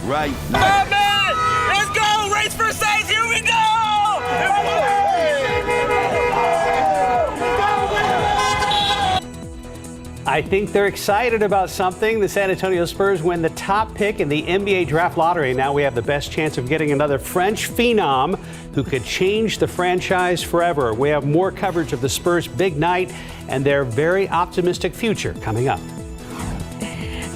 right now. Oh, man! Let's go! Race for size! Here we go! I think they're excited about something. The San Antonio Spurs win the top pick in the NBA draft lottery. Now we have the best chance of getting another French phenom who could change the franchise forever. We have more coverage of the Spurs' big night and their very optimistic future coming up.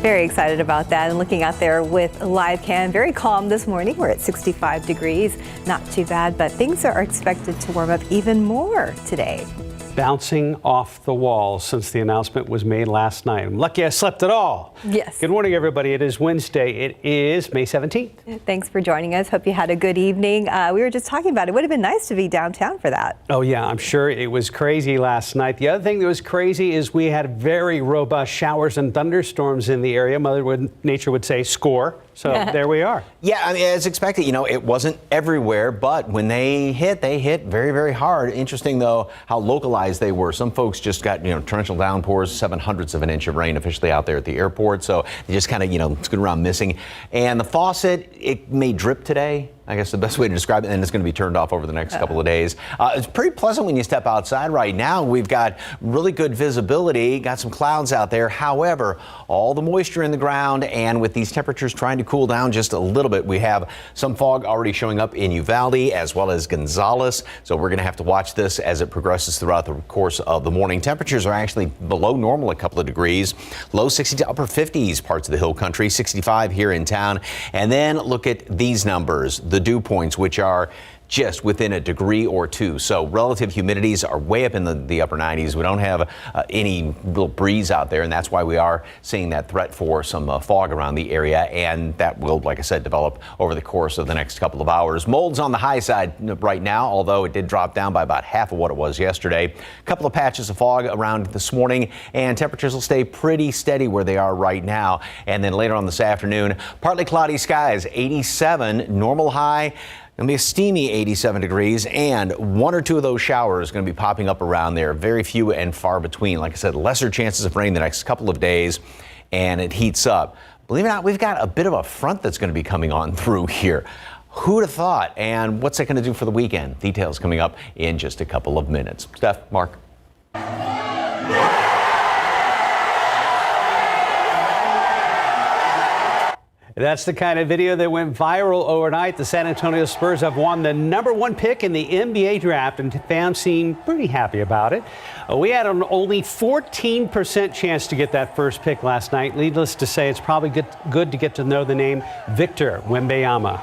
Very excited about that, and looking out there with live cam. Very calm this morning. We're at 65 degrees. Not too bad, but things are expected to warm up even more today. Bouncing off the walls since the announcement was made last night. I'm lucky I slept at all. Yes. Good morning, everybody. It is Wednesday. It is May 17th. Thanks for joining us. Hope you had a good evening. We were just talking about it. Would have been nice to be downtown for that. Oh, yeah, I'm sure it was crazy last night. The other thing that was crazy is we had very robust showers and thunderstorms in the area. Mother Nature would say score. So there we are. Yeah, I mean, as expected, it wasn't everywhere, but when they hit very, very hard. Interesting, though, how localized they were. Some folks just got, torrential downpours, 7/100 of an inch of rain officially out there at the airport. So they just kind of, scooted around missing. And the faucet, it may drip today. I guess the best way to describe it, and it's going to be turned off over the next couple of days. It's pretty pleasant when you step outside right now. We've got really good visibility, got some clouds out there. However, all the moisture in the ground, and with these temperatures trying to cool down just a little bit, we have some fog already showing up in Uvalde as well as Gonzales. So we're going to have to watch this as it progresses throughout the course of the morning. Temperatures are actually below normal a couple of degrees, low 60 to upper 50s parts of the hill country, 65 here in town. And then look at these numbers. The dew points, which are just within a degree or two. So relative humidities are way up in the upper 90s. We don't have any little breeze out there, and that's why we are seeing that threat for some fog around the area, and that will, like I said, develop over the course of the next couple of hours. Mold's on the high side right now, although it did drop down by about half of what it was yesterday. A couple of patches of fog around this morning, and temperatures will stay pretty steady where they are right now. And then later on this afternoon, partly cloudy skies, 87, normal high. Going to be a steamy 87 degrees, and one or two of those showers going to be popping up around there. Very few and far between. Like I said, lesser chances of rain the next couple of days, and it heats up. Believe it or not, we've got a bit of a front that's going to be coming on through here. Who'd have thought? And what's it going to do for the weekend? Details coming up in just a couple of minutes. Steph, Mark. That's the kind of video that went viral overnight. The San Antonio Spurs have won the #1 pick in the NBA draft, and fans seem pretty happy about it. We had an only 14% chance to get that first pick last night. Needless to say, it's probably good to get to know the name Victor Wembanyama.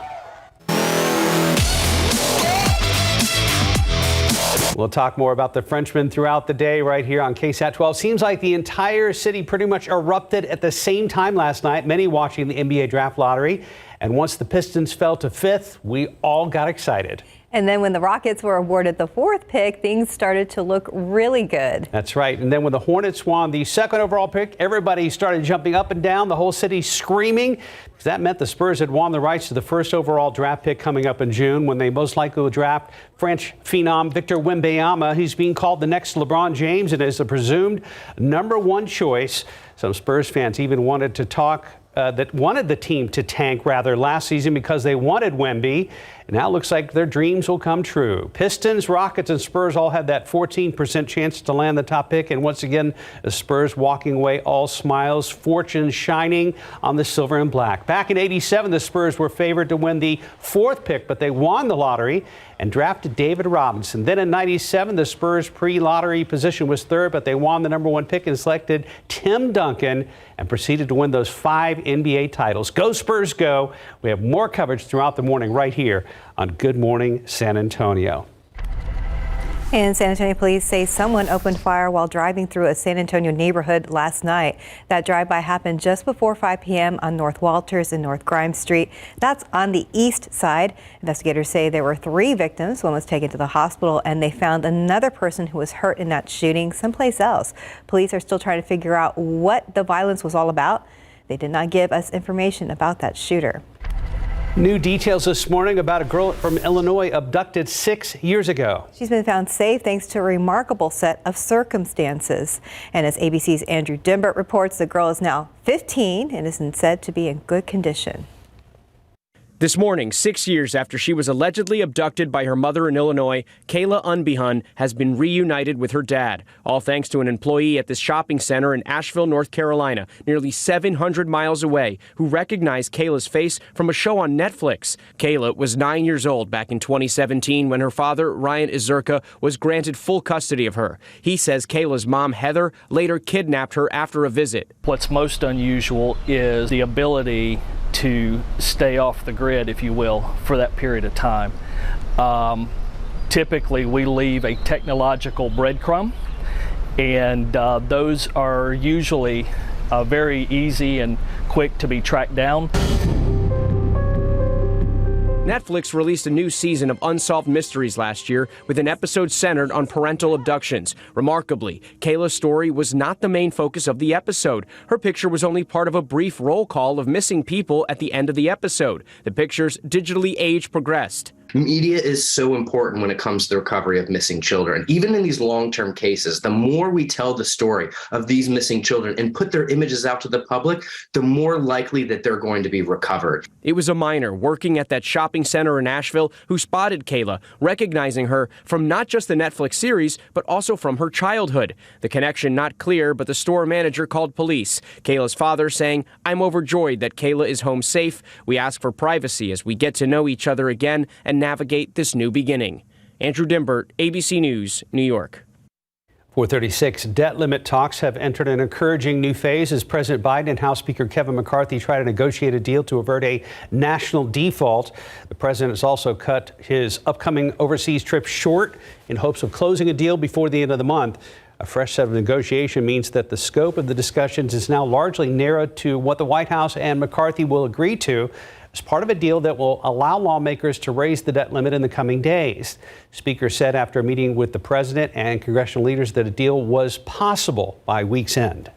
We'll talk more about the Frenchman throughout the day right here on KSAT 12. Seems like the entire city pretty much erupted at the same time last night, many watching the NBA draft lottery. And once the Pistons fell to 5th, we all got excited. And then when the Rockets were awarded the 4th pick, things started to look really good. That's right. And then when the Hornets won the 2nd overall pick, everybody started jumping up and down, the whole city screaming, because that meant the Spurs had won the rights to the 1st overall draft pick coming up in June, when they most likely will draft French phenom Victor Wembanyama. He's being called the next LeBron James and is the presumed #1 choice. Some Spurs fans even wanted to talk that wanted the team to tank last season because they wanted Wemby. And now it looks like their dreams will come true. Pistons, Rockets, and Spurs all had that 14% chance to land the top pick. And once again, the Spurs walking away all smiles, fortune shining on the silver and black. Back in '87, the Spurs were favored to win the 4th pick, but they won the lottery and drafted David Robinson. Then in '97, the Spurs pre-lottery position was 3rd, but they won the #1 pick and selected Tim Duncan and proceeded to win those 5 NBA titles. Go Spurs, go. We have more coverage throughout the morning right here on Good Morning San Antonio. And San Antonio police say someone opened fire while driving through a San Antonio neighborhood last night. That drive-by happened just before 5 p.m. on North Walters and North Grimes Street. That's on the east side. Investigators say there were 3 victims. One was taken to the hospital, and they found another person who was hurt in that shooting someplace else. Police are still trying to figure out what the violence was all about. They did not give us information about that shooter. New details this morning about a girl from Illinois abducted 6 years ago. She's been found safe thanks to a remarkable set of circumstances. And as ABC's Andrew Dimbert reports, the girl is now 15 and is said to be in good condition. This morning, 6 years after she was allegedly abducted by her mother in Illinois, Kayla Unbehun has been reunited with her dad, all thanks to an employee at this shopping center in Asheville, North Carolina, nearly 700 miles away, who recognized Kayla's face from a show on Netflix. Kayla was 9 years old back in 2017 when her father, Ryan Izurka, was granted full custody of her. He says Kayla's mom, Heather, later kidnapped her after a visit. What's most unusual is the ability to stay off the grid, if you will, for that period of time. Typically, we leave a technological breadcrumb, and those are usually very easy and quick to be tracked down. Netflix released a new season of Unsolved Mysteries last year with an episode centered on parental abductions. Remarkably, Kayla's story was not the main focus of the episode. Her picture was only part of a brief roll call of missing people at the end of the episode. The picture's digitally age progressed. Media is so important when it comes to the recovery of missing children. Even in these long-term cases, the more we tell the story of these missing children and put their images out to the public, the more likely that they're going to be recovered. It was a minor working at that shopping center in Asheville who spotted Kayla, recognizing her from not just the Netflix series, but also from her childhood. The connection not clear, but the store manager called police. Kayla's father saying, "I'm overjoyed that Kayla is home safe. We ask for privacy as we get to know each other again and navigate this new beginning." Andrew Dimbert, ABC News, New York. 436 debt limit talks have entered an encouraging new phase as President Biden and House Speaker Kevin McCarthy try to negotiate a deal to avert a national default. The president has also cut his upcoming overseas trip short in hopes of closing a deal before the end of the month. A fresh set of negotiation means that the scope of the discussions is now largely narrowed to what the White House and McCarthy will agree to as part of a deal that will allow lawmakers to raise the debt limit in the coming days. Speaker said after a meeting with the president and congressional leaders that a deal was possible by week's end.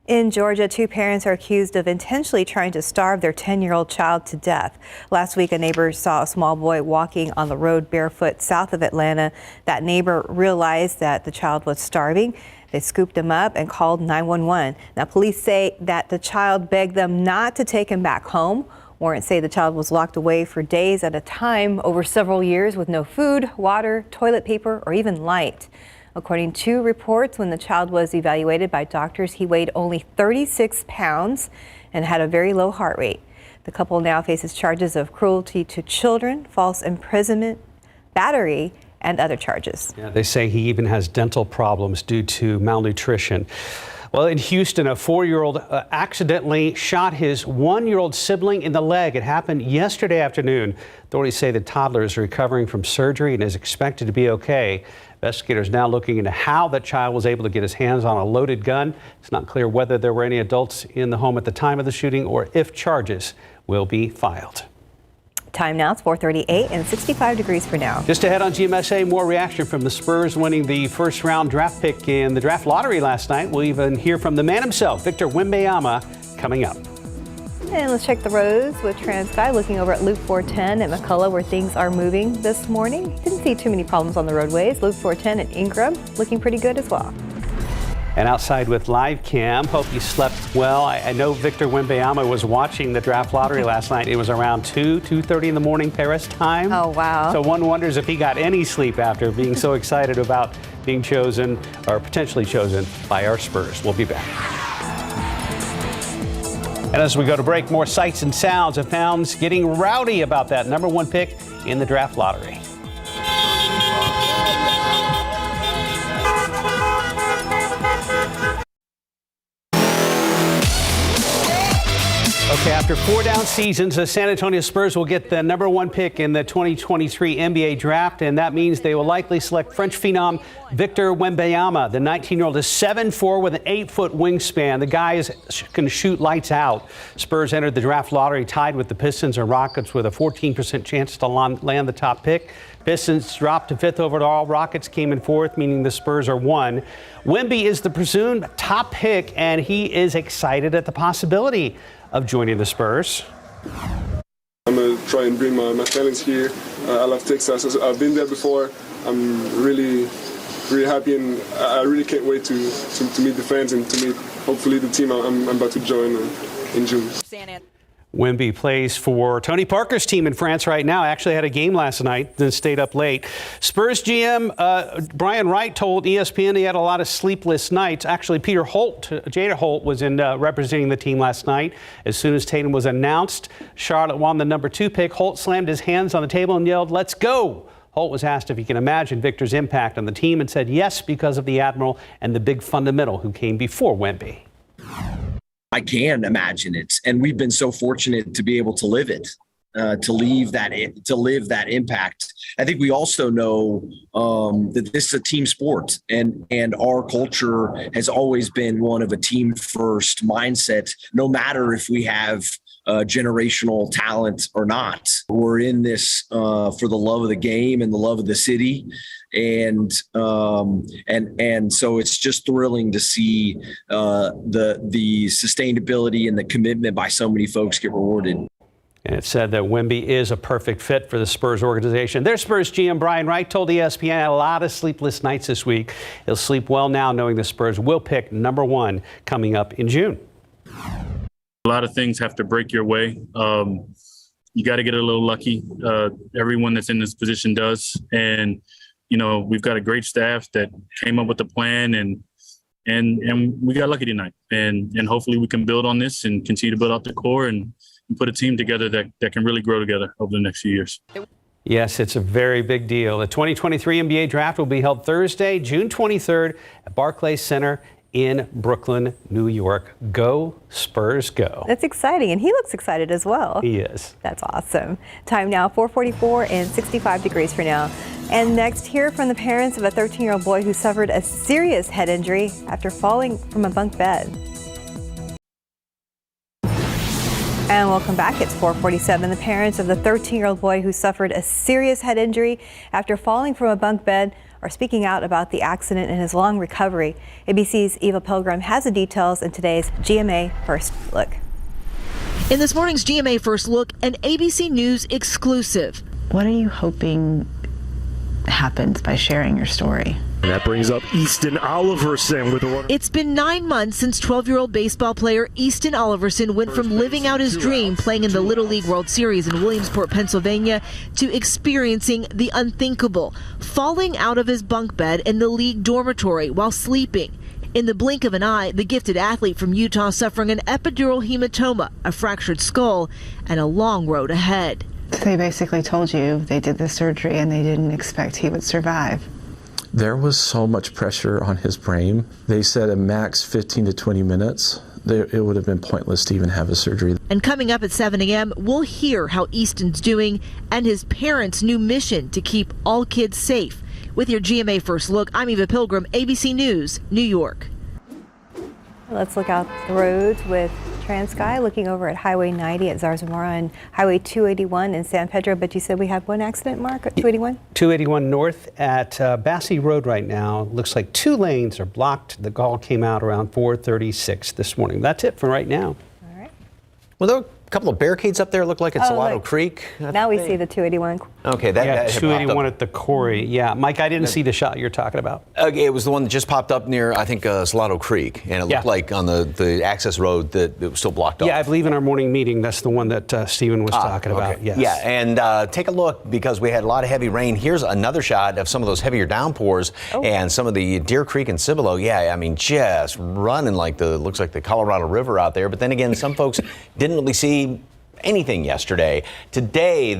In Georgia, two parents are accused of intentionally trying to starve their 10-year-old child to death. Last week, a neighbor saw a small boy walking on the road barefoot south of Atlanta. That neighbor realized that the child was starving. They scooped him up and called 911. Now, police say that the child begged them not to take him back home. Warrants say the child was locked away for days at a time over several years with no food, water, toilet paper, or even light. According to reports, when the child was evaluated by doctors, he weighed only 36 pounds and had a very low heart rate. The couple now faces charges of cruelty to children, false imprisonment, battery, and other charges. Yeah, they say he even has dental problems due to malnutrition. Well, in Houston, a 4-year-old accidentally shot his 1-year-old sibling in the leg. It happened yesterday afternoon. Authorities say the toddler is recovering from surgery and is expected to be okay. Investigators now looking into how that child was able to get his hands on a loaded gun. It's not clear whether there were any adults in the home at the time of the shooting or if charges will be filed. Time now, it's 4:38 and 65 degrees for now. Just ahead on GMSA, more reaction from the Spurs winning the first round draft pick in the draft lottery last night. We'll even hear from the man himself, Victor Wembanyama, coming up. And let's check the roads with TransSky, looking over at Loop 410 at McCullough, where things are moving this morning. Didn't see too many problems on the roadways. Loop 410 at Ingram looking pretty good as well. And outside with live cam, hope you slept well. I know Victor Wembanyama was watching the draft lottery last night. It was around 2:30 in the morning Paris time. Oh, wow. So one wonders if he got any sleep after being so excited about being chosen or potentially chosen by our Spurs. We'll be back. And as we go to break, more sights and sounds and sounds getting rowdy about that #1 pick in the draft lottery. Okay, after 4 down seasons, the San Antonio Spurs will get the #1 pick in the 2023 NBA draft, and that means they will likely select French phenom Victor Wembanyama. The 19-year-old is 7'4" with an 8-foot wingspan. The guy can shoot lights out. Spurs entered the draft lottery tied with the Pistons and Rockets with a 14% chance to land the top pick. Pistons dropped to 5th overall. Rockets came in 4th, meaning the Spurs are 1. Wemby is the presumed top pick, and he is excited at the possibility of joining the Spurs. I'm going to try and bring my talents here. I love Texas. I've been there before. I'm really happy, and I really can't wait to meet the fans and to meet, hopefully, the team I'm about to join in June. Wemby plays for Tony Parker's team in France right now. Actually had a game last night, then stayed up late. Spurs GM Brian Wright told ESPN he had a lot of sleepless nights. Actually, Jada Holt was in representing the team last night. As soon as Tatum was announced, Charlotte won the number 2 pick. Holt slammed his hands on the table and yelled, "Let's go." Holt was asked if he can imagine Victor's impact on the team and said yes because of the Admiral and the big fundamental who came before Wemby. I can imagine it, and we've been so fortunate to be able to live it, to live that impact. I think we also know that this is a team sport, and our culture has always been one of a team first mindset. No matter if we have generational talent or not, we're in this for the love of the game and the love of the city. And so it's just thrilling to see the sustainability and the commitment by so many folks get rewarded. And it said that Wemby is a perfect fit for the Spurs organization. Their Spurs GM Brian Wright told ESPN had a lot of sleepless nights this week. He'll sleep well now knowing the Spurs will pick number 1 coming up in June. A lot of things have to break your way. You got to get a little lucky. Everyone that's in this position does. And we've got a great staff that came up with the plan, and we got lucky tonight. And hopefully we can build on this and continue to build out the core and put a team together that can really grow together over the next few years. Yes, it's a very big deal. The 2023 NBA Draft will be held Thursday, June 23rd at Barclays Center in Brooklyn, New York. Go Spurs, go. That's exciting, and he looks excited as well. He is. That's awesome. Time now, 4:44 and 65 degrees for now. And next, hear from the parents of a 13-year-old boy who suffered a serious head injury after falling from a bunk bed. And welcome back. It's 4:47. The parents of the 13-year-old boy who suffered a serious head injury after falling from a bunk bed are speaking out about the accident and his long recovery. ABC's Eva Pilgrim has the details in today's GMA First Look. In this morning's GMA First Look, an ABC News exclusive. What are you hoping happens by sharing your story? And that brings up Easton Oliverson with one. It's been 9 months since 12-year-old baseball player Easton Oliverson went from living out his dream playing in the Little League World Series in Williamsport, Pennsylvania, to experiencing the unthinkable, falling out of his bunk bed in the league dormitory while sleeping. In the blink of an eye, the gifted athlete from Utah suffering an epidural hematoma, a fractured skull, and a long road ahead. They basically told you they did the surgery and they didn't expect he would survive. There was so much pressure on his brain. They said a max 15 to 20 minutes. It would have been pointless to even have a surgery. And coming up at 7 a.m., we'll hear how Easton's doing and his parents' new mission to keep all kids safe. With your GMA First Look, I'm Eva Pilgrim, ABC News, New York. Let's look out the roads with TransSky, looking over at Highway 90 at Zarzamora and Highway 281 in San Pedro. But you said we had one accident, Mark, at 281? 281 north at Bassey Road right now. Looks like 2 lanes are blocked. The call came out around 4:36 this morning. That's it for right now. All right. Well, there are a couple of barricades up there. Look like it's Salado Creek. Now we see the 281. Okay, that 281 at the quarry. Yeah, Mike, I didn't see the shot you're talking about. Okay, it was the one that just popped up near, I think, Salado Creek, and it looked like on the access road that it was still blocked off. Yeah, I believe in our morning meeting, that's the one that Stephen was talking about. Yes. Yeah, and take a look because we had a lot of heavy rain. Here's another shot of some of those heavier downpours and some of the Deer Creek and Cibolo. Yeah, I mean, just running like looks like the Colorado River out there. But then again, some folks didn't really see anything yesterday. Today,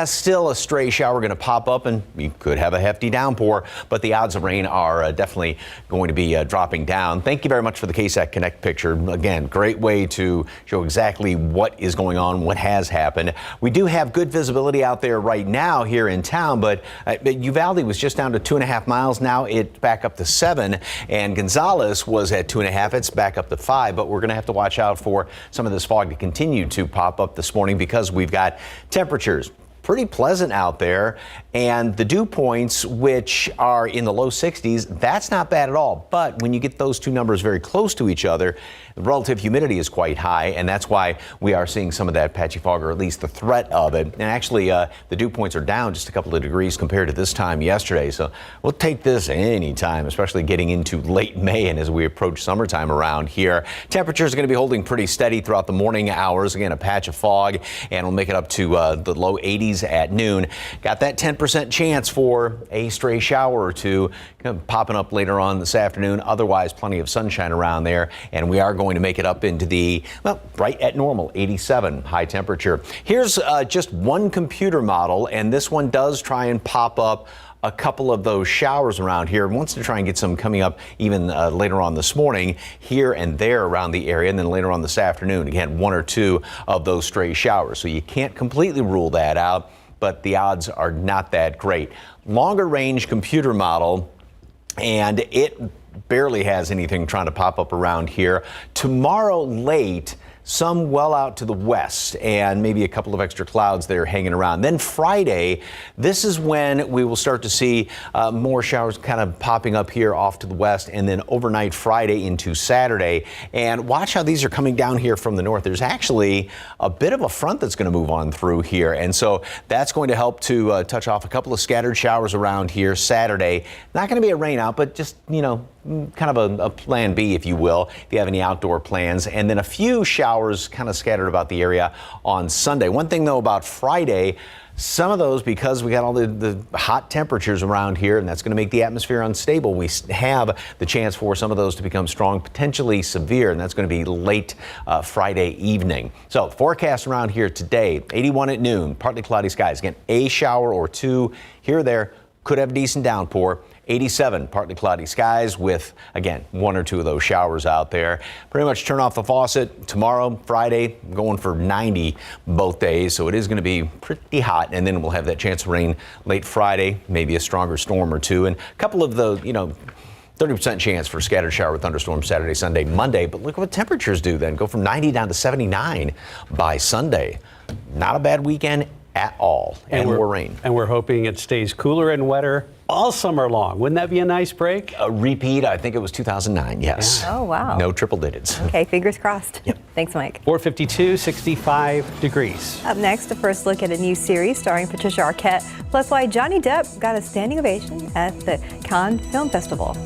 still a stray shower going to pop up, and you could have a hefty downpour, but the odds of rain are definitely going to be dropping down. Thank you very much for the KSAT Connect picture. Again, great way to show exactly what is going on, what has happened. We do have good visibility out there right now here in town, but Uvalde was just down to 2.5 miles. Now it's back up to 7, and Gonzales was at 2.5. It's back up to 5, but we're going to have to watch out for some of this fog to continue to pop up this morning because we've got temperatures pretty pleasant out there. And the dew points, which are in the low 60s, that's not bad at all. But when you get those two numbers very close to each other, the relative humidity is quite high, and that's why we are seeing some of that patchy fog, or at least the threat of it. And actually, the dew points are down just a couple of degrees compared to this time yesterday. So we'll take this any time, especially getting into late May and as we approach summertime around here. Temperatures are going to be holding pretty steady throughout the morning hours. Again, a patch of fog, and we'll make it up to the low 80s at noon. Got that 10% chance for a stray shower or two popping up later on this afternoon. Otherwise, plenty of sunshine around there, and we are going to make it up into the, well, right at normal, 87 high temperature. Here's just one computer model, and this one does try and pop up a couple of those showers around here. Wants to try and get some coming up even later on this morning here and there around the area, and then later on this afternoon, again, one or two of those stray showers. So you can't completely rule that out, but the odds are not that great. Longer range computer model, and it barely has anything trying to pop up around here. Tomorrow late, some well out to the west, and maybe a couple of extra clouds there hanging around. Then Friday, this is when we will start to see more showers kind of popping up here off to the west, and then overnight Friday into Saturday. And watch how these are coming down here from the north. There's actually a bit of a front that's going to move on through here, and so that's going to help to touch off a couple of scattered showers around here Saturday. Not going to be a rain out, but just, you know, kind of a plan B, if you will, if you have any outdoor plans. And then a few showers kind of scattered about the area on Sunday. One thing, though, about Friday, some of those, because we got all the hot temperatures around here, and that's going to make the atmosphere unstable, we have the chance for some of those to become strong, potentially severe, and that's going to be late Friday evening. So forecast around here today, 81 at noon, partly cloudy skies. Again, a shower or two here or there, could have a decent downpour. 87, partly cloudy skies with, again, one or two of those showers out there. Pretty much turn off the faucet tomorrow, Friday, going for 90 both days. So it is going to be pretty hot, and then we'll have that chance of rain late Friday, maybe a stronger storm or two, and a couple of the, 30% chance for scattered shower with thunderstorms Saturday, Sunday, Monday. But look what temperatures do then. Go from 90 down to 79 by Sunday. Not a bad weekend at all, and more rain. And we're hoping it stays cooler and wetter all summer long. Wouldn't that be a nice break? A repeat, I think it was 2009, yes. Yeah. Oh, wow. No triple digits. Okay, fingers crossed. Yep. Thanks, Mike. 452, 65 degrees. Up next, a first look at a new series starring Patricia Arquette, plus why Johnny Depp got a standing ovation at the Cannes Film Festival.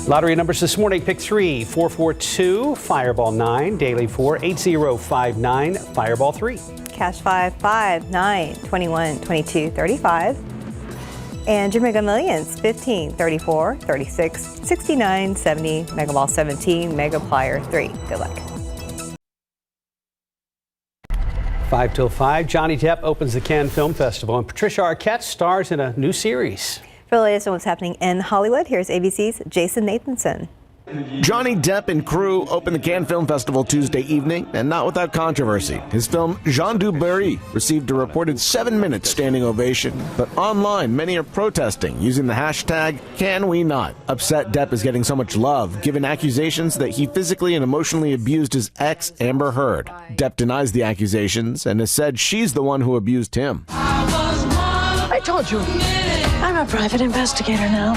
Lottery numbers this morning: pick 3, 442, Fireball 9, Daily 4, 8059, Fireball 3. Cash 5, 5, 9, 21, 22, 35. And your Mega Millions, 15, 34, 36, 69, 70, Mega Ball 17, Mega Plier 3. Good luck. 5 till 5, Johnny Depp opens the Cannes Film Festival, and Patricia Arquette stars in a new series. For the latest on what's happening in Hollywood, here's ABC's Jason Nathanson. Johnny Depp and crew opened the Cannes Film Festival Tuesday evening, and not without controversy. His film Jean du Barry received a reported 7-minute standing ovation, but online many are protesting using the hashtag #CanWeNot. Upset Depp is getting so much love, given accusations that he physically and emotionally abused his ex, Amber Heard. Depp denies the accusations and has said she's the one who abused him. I told you, I'm a private investigator now.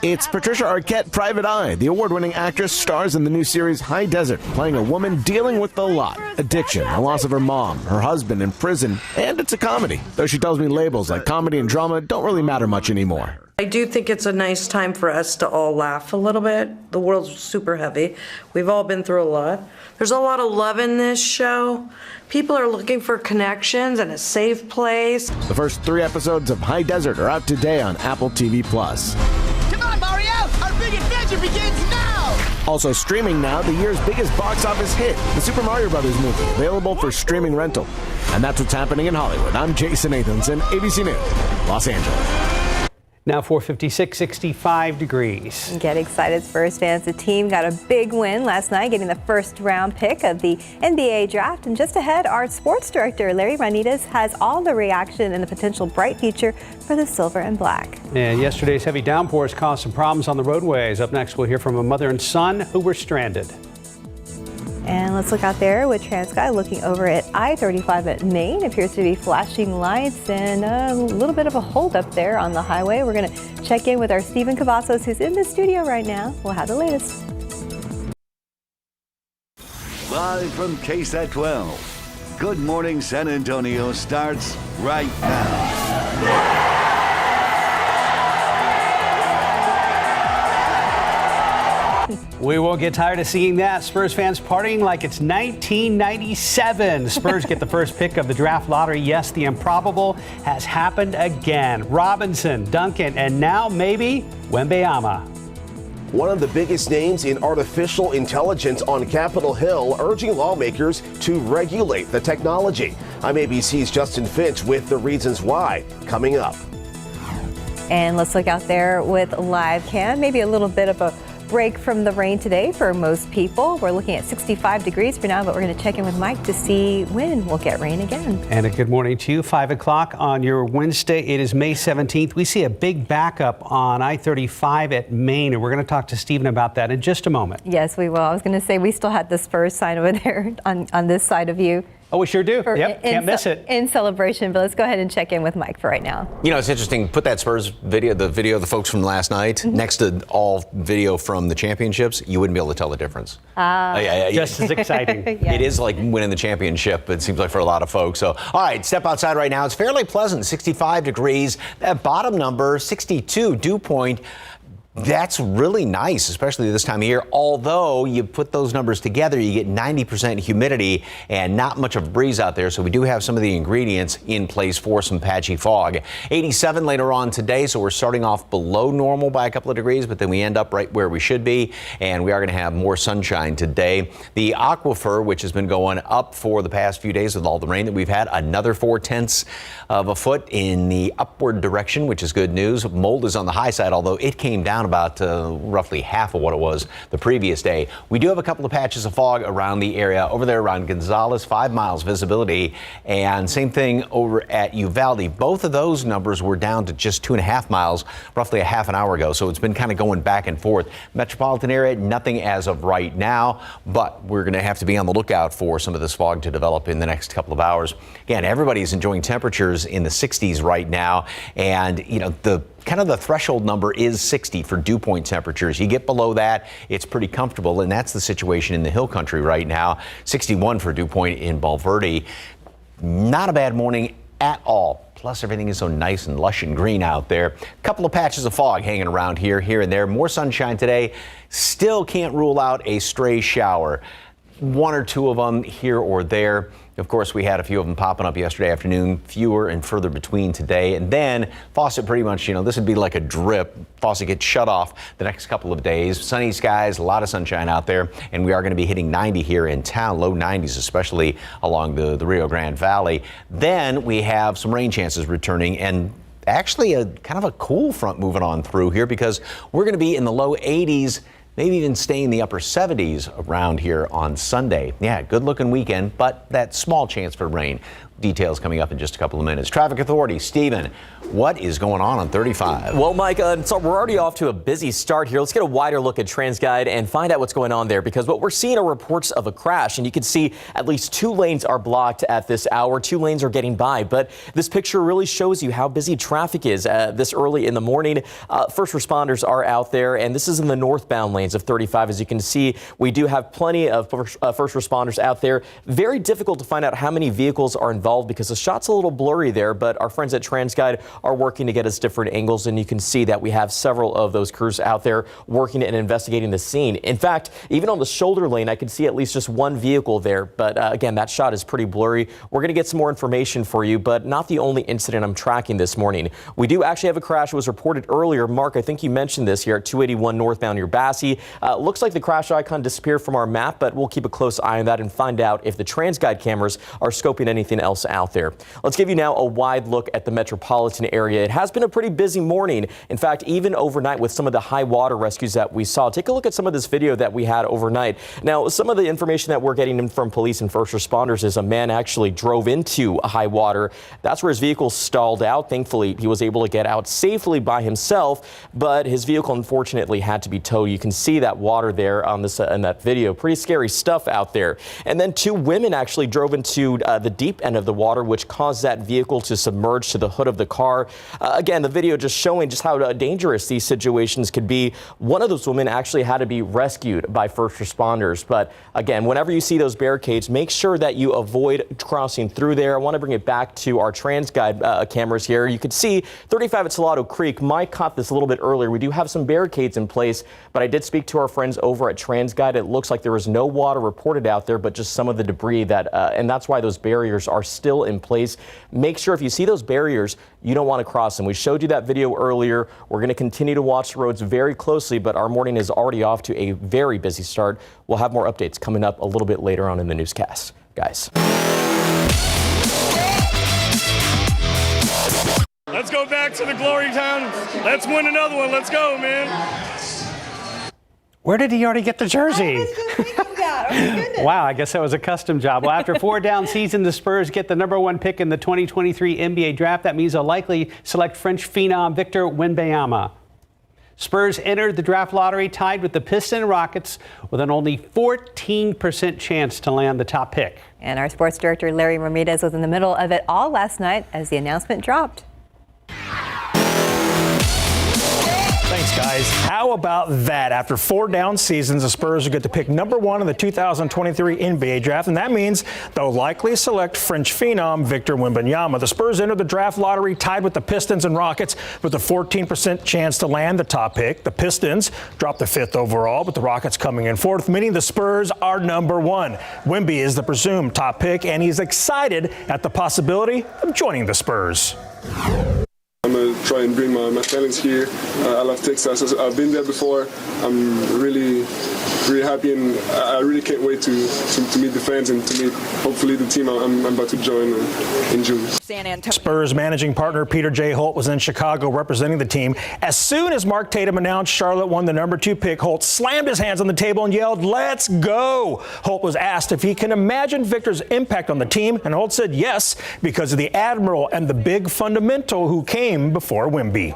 It's Patricia Arquette, Private Eye. The award-winning actress stars in the new series High Desert, playing a woman dealing with the lot. Addiction, the loss of her mom, her husband in prison, and it's a comedy. Though she tells me labels like comedy and drama don't really matter much anymore. I do think it's a nice time for us to all laugh a little bit. The world's super heavy. We've all been through a lot. There's a lot of love in this show. People are looking for connections and a safe place. The first 3 episodes of High Desert are out today on Apple TV+. Come on, Mario! Our big adventure begins now! Also streaming now, the year's biggest box office hit, the Super Mario Brothers movie, available for streaming rental. And that's what's happening in Hollywood. I'm Jason Nathanson, ABC News, Los Angeles. Now 456, 65 degrees. Get excited, Spurs fans. The team got a big win last night, getting the first round pick of the NBA draft. And just ahead, our sports director, Larry Ranitas, has all the reaction and the potential bright future for the silver and black. And yesterday's heavy downpours caused some problems on the roadways. Up next, we'll hear from a mother and son who were stranded. And let's look out there with TransSky looking over at I-35 at Maine. Appears to be flashing lights and a little bit of a holdup there on the highway. We're going to check in with our Stephen Cavazos, who's in the studio right now. We'll have the latest. Live from KSAT 12. Good Morning San Antonio starts right now. We won't get tired of seeing that. Spurs fans partying like it's 1997. Spurs get the first pick of the draft lottery. Yes, the improbable has happened again. Robinson, Duncan, and now maybe Wembanyama. One of the biggest names in artificial intelligence on Capitol Hill urging lawmakers to regulate the technology. I'm ABC's Justin Finch with the reasons why coming up. And let's look out there with live cam. Maybe a little bit of a break from the rain today for most people. We're looking at 65 degrees for now, but we're going to check in with Mike to see when we'll get rain again. And a good morning to you. 5 o'clock on your Wednesday. It is May 17th. We see a big backup on I-35 at Maine, and we're going to talk to Stephen about that in just a moment. Yes, we will. I was going to say we still had the Spurs sign over there on this side of you. Oh, we sure do. Yep, can't miss it. In celebration, but let's go ahead and check in with Mike for right now. You know, it's interesting. Put that Spurs video, the video of the folks from last night, next to all video from the championships. You wouldn't be able to tell the difference. Just as exciting. Yes. It is like winning the championship, it seems like, for a lot of folks. So, all right, step outside right now. It's fairly pleasant, 65 degrees. That bottom number, 62, dew point. That's really nice, especially this time of year. Although you put those numbers together, you get 90% humidity and not much of a breeze out there. So we do have some of the ingredients in place for some patchy fog. 87 later on today. So we're starting off below normal by a couple of degrees, but then we end up right where we should be. And we are going to have more sunshine today. The aquifer, which has been going up for the past few days with all the rain that we've had, another 0.4 of a foot in the upward direction, which is good news. Mold is on the high side, although it came down about roughly half of what it was the previous day. We do have a couple of patches of fog around the area over there around Gonzales, 5 miles visibility, and same thing over at Uvalde. Both of those numbers were down to just 2.5 miles roughly a half an hour ago, so it's been kind of going back and forth. Metropolitan area, nothing as of right now, but we're going to have to be on the lookout for some of this fog to develop in the next couple of hours. Again, everybody's enjoying temperatures in the 60s right now, and you know, the threshold number is 60 for dew point temperatures. You get below that, it's pretty comfortable, and that's the situation in the hill country right now. 61 for dew point in Bulverde. Not a bad morning at all. Plus, everything is so nice and lush and green out there. A couple of patches of fog hanging around here and there. More sunshine today. Still can't rule out a stray shower. One or two of them here or there. Of course, we had a few of them popping up yesterday afternoon, fewer and further between today. And then faucet pretty much, this would be like a drip. Faucet gets shut off the next couple of days. Sunny skies, a lot of sunshine out there. And we are going to be hitting 90 here in town, low 90s, especially along the Rio Grande Valley. Then we have some rain chances returning, and actually a kind of a cool front moving on through here, because we're going to be in the low 80s. Maybe even stay in the upper 70s around here on Sunday. Yeah, good looking weekend, but that small chance for rain. Details coming up in just a couple of minutes. Traffic Authority, Stephen, what is going on 35? Well, Mike, so we're already off to a busy start here. Let's get a wider look at TransGuide and find out what's going on there, because what we're seeing are reports of a crash, and you can see at least 2 lanes are blocked at this hour. 2 lanes are getting by, but this picture really shows you how busy traffic is this early in the morning. First responders are out there, and this is in the northbound lanes of 35. As you can see, we do have plenty of first responders out there. Very difficult to find out how many vehicles are involved because the shot's a little blurry there, but our friends at TransGuide are working to get us different angles, and you can see that we have several of those crews out there working and investigating the scene. In fact, even on the shoulder lane, I can see at least just 1 vehicle there, but again, that shot is pretty blurry. We're going to get some more information for you, but not the only incident I'm tracking this morning. We do actually have a crash that was reported earlier. Mark, I think you mentioned this here at 281 northbound near Basse. Looks like the crash icon disappeared from our map, but we'll keep a close eye on that and find out if the TransGuide cameras are scoping anything else else out there. Let's give you now a wide look at the metropolitan area. It has been a pretty busy morning. In fact, even overnight with some of the high water rescues that we saw. Take a look at some of this video that we had overnight. Now, some of the information that we're getting in from police and first responders is a man actually drove into a high water. That's where his vehicle stalled out. Thankfully, he was able to get out safely by himself, but his vehicle unfortunately had to be towed. You can see that water there on this in that video. Pretty scary stuff out there. And then two women actually drove into the deep end of the water, which caused that vehicle to submerge to the hood of the car. Again, the video just showing just how dangerous these situations could be. One of those women actually had to be rescued by first responders. But again, whenever you see those barricades, make sure that you avoid crossing through there. I want to bring it back to our TransGuide cameras here. You can see 35 at Salado Creek. Mike caught this a little bit earlier. We do have some barricades in place, but I did speak to our friends over at TransGuide. It looks like there was no water reported out there, but just some of the debris that, and that's why those barriers are still in place. Make sure if you see those barriers, you don't want to cross them. We showed you that video earlier. We're going to continue to watch the roads very closely, but our morning is already off to a very busy start. We'll have more updates coming up a little bit later on in the newscast. Guys. Let's go back to the glory town. Let's win another one. Let's go, man. Where did he already get the jersey? Wow, I guess that was a custom job. Well, after 4 down season, the Spurs get the #1 pick in the 2023 NBA draft. That means they'll likely select French phenom Victor Wembanyama. Spurs entered the draft lottery tied with the Pistons and Rockets with an only 14% chance to land the top pick. And our sports director Larry Ramirez was in the middle of it all last night as the announcement dropped. Thanks, guys. How about that? After 4 down seasons, the Spurs will get to pick #1 in the 2023 NBA draft, and that means they'll likely select French phenom Victor Wembanyama. The Spurs entered the draft lottery tied with the Pistons and Rockets with a 14% chance to land the top pick. The Pistons dropped the 5th overall, with the Rockets coming in 4th, meaning the Spurs are #1. Wemby is the presumed top pick, and he's excited at the possibility of joining the Spurs. I'm going to try and bring my talents here. I love Texas. I've been there before. I'm really happy, and I really can't wait to meet the fans and to meet, hopefully, the team I'm about to join in June. Spurs managing partner Peter J. Holt was in Chicago representing the team. As soon as Mark Tatum announced Charlotte won the #2 pick, Holt slammed his hands on the table and yelled, "Let's go!" Holt was asked if he can imagine Victor's impact on the team, and Holt said yes, because of the admiral and the big fundamental who came before Wemby.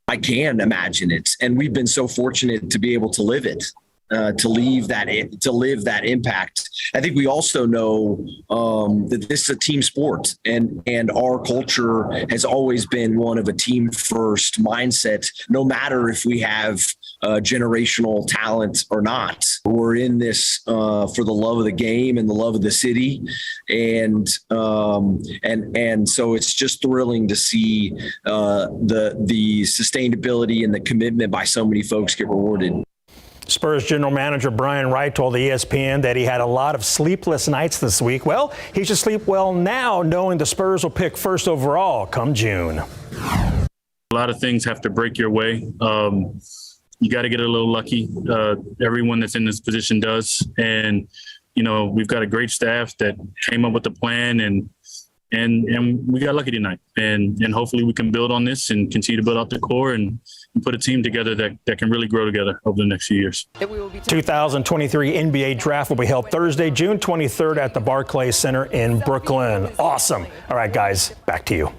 I can imagine it, and we've been so fortunate to be able to live it, to live that impact. I think we also know that this is a team sport, and our culture has always been one of a team first mindset, no matter if we have generational talent or not. We're in this for the love of the game and the love of the city, and so it's just thrilling to see the sustainability and the commitment by so many folks get rewarded. Spurs general manager Brian Wright told ESPN that he had a lot of sleepless nights this week. Well, he should sleep well now, knowing the Spurs will pick 1st overall come June. A lot of things have to break your way. You got to get a little lucky. Everyone that's in this position does. And, you know, we've got a great staff that came up with the plan, and we got lucky tonight. And hopefully we can build on this and continue to build out the core and put a team together that can really grow together over the next few years. 2023 NBA draft will be held Thursday, June 23rd at the Barclays Center in Brooklyn. Awesome. All right, guys, back to you.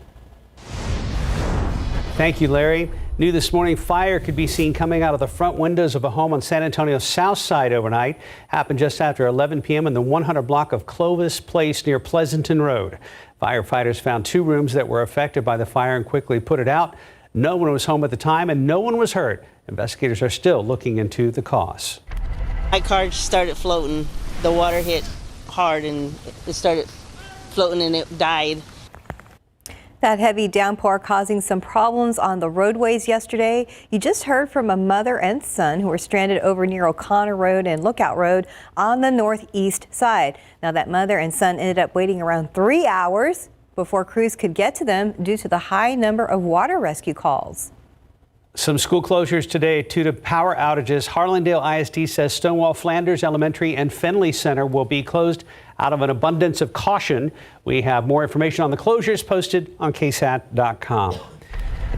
Thank you, Larry. New this morning, fire could be seen coming out of the front windows of a home on San Antonio's south side overnight. Happened just after 11 p.m. in the 100 block of Clovis Place near Pleasanton Road. Firefighters found 2 rooms that were affected by the fire and quickly put it out. No one was home at the time and no one was hurt. Investigators are still looking into the cause. My car started floating. The water hit hard and it started floating and it died. That heavy downpour causing some problems on the roadways yesterday. You just heard from a mother and son who were stranded over near O'Connor Road and Lookout Road on the northeast side. Now that mother and son ended up waiting around 3 hours before crews could get to them due to the high number of water rescue calls. Some school closures today due to power outages. Harlandale ISD says Stonewall Flanders Elementary and Finley Center will be closed out of an abundance of caution. We have more information on the closures posted on KSAT.com.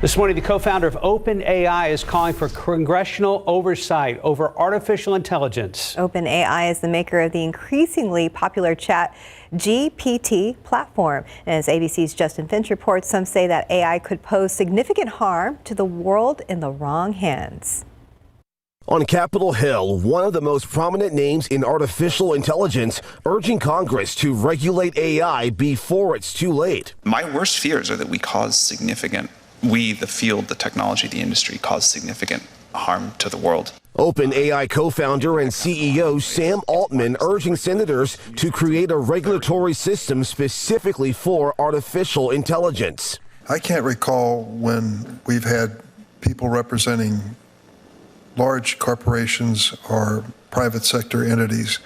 This morning, the co-founder of OpenAI is calling for congressional oversight over artificial intelligence. OpenAI is the maker of the increasingly popular chat GPT platform. And as ABC's Justin Finch reports, some say that AI could pose significant harm to the world in the wrong hands. On Capitol Hill, one of the most prominent names in artificial intelligence urging Congress to regulate AI before it's too late. My worst fears are that we, the field, the technology, the industry, cause significant harm to the world. OpenAI co-founder and CEO Sam Altman urging senators to create a regulatory system specifically for artificial intelligence. I can't recall when we've had people representing large corporations or private sector entities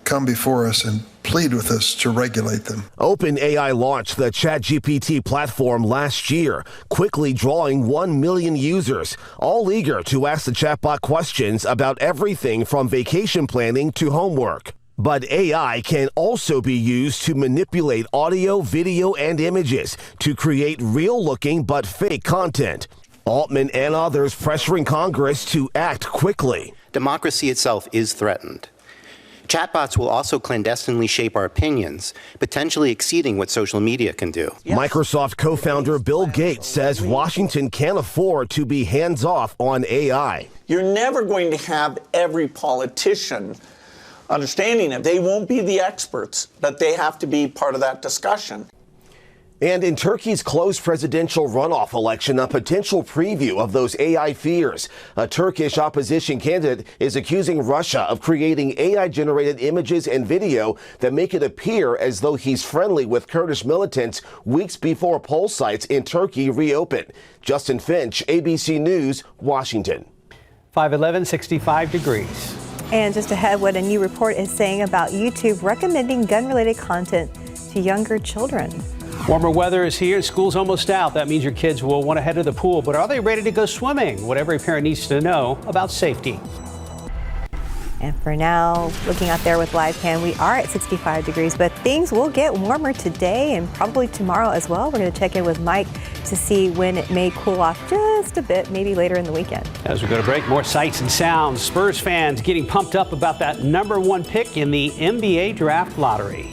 come before us and plead with us to regulate them. OpenAI launched the ChatGPT platform last year, quickly drawing 1 million users, all eager to ask the chatbot questions about everything from vacation planning to homework. But AI can also be used to manipulate audio, video, and images to create real-looking but fake content. Altman and others pressuring Congress to act quickly. Democracy itself is threatened. Chatbots will also clandestinely shape our opinions, potentially exceeding what social media can do. Microsoft co-founder Bill Gates says Washington can't afford to be hands-off on AI. You're never going to have every politician understanding it. They won't be the experts, but they have to be part of that discussion. And in Turkey's close presidential runoff election, a potential preview of those AI fears. A Turkish opposition candidate is accusing Russia of creating AI-generated images and video that make it appear as though he's friendly with Kurdish militants weeks before poll sites in Turkey reopen. Justin Finch, ABC News, Washington. 5:11, 65 degrees. And just ahead, what a new report is saying about YouTube recommending gun-related content to younger children. Warmer weather is here. School's almost out. That means your kids will want to head to the pool. But are they ready to go swimming? What every parent needs to know about safety. And for now, looking out there with live cam, we are at 65 degrees, but things will get warmer today and probably tomorrow as well. We're going to check in with Mike to see when it may cool off just a bit, maybe later in the weekend. As we go to break, more sights and sounds. Spurs fans getting pumped up about that #1 pick in the NBA draft lottery.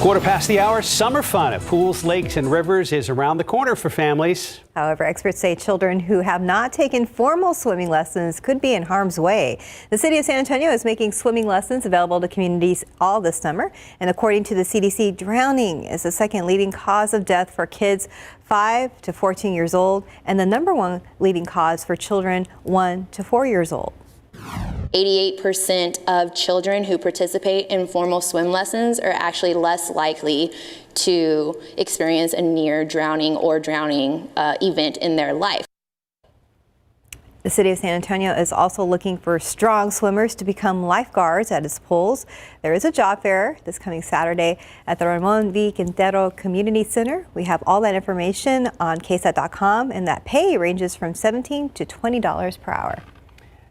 Quarter past the hour, summer fun at pools, lakes, and rivers is around the corner for families. However, experts say children who have not taken formal swimming lessons could be in harm's way. The city of San Antonio is making swimming lessons available to communities all this summer. And according to the CDC, drowning is the second leading cause of death for kids 5 to 14 years old and the #1 leading cause for children 1 to 4 years old. 88% of children who participate in formal swim lessons are actually less likely to experience a near drowning or drowning event in their life. The city of San Antonio is also looking for strong swimmers to become lifeguards at its pools. There is a job fair this coming Saturday at the Ramon V. Quintero Community Center. We have all that information on KSAT.com, and that pay ranges from $17 to $20 per hour.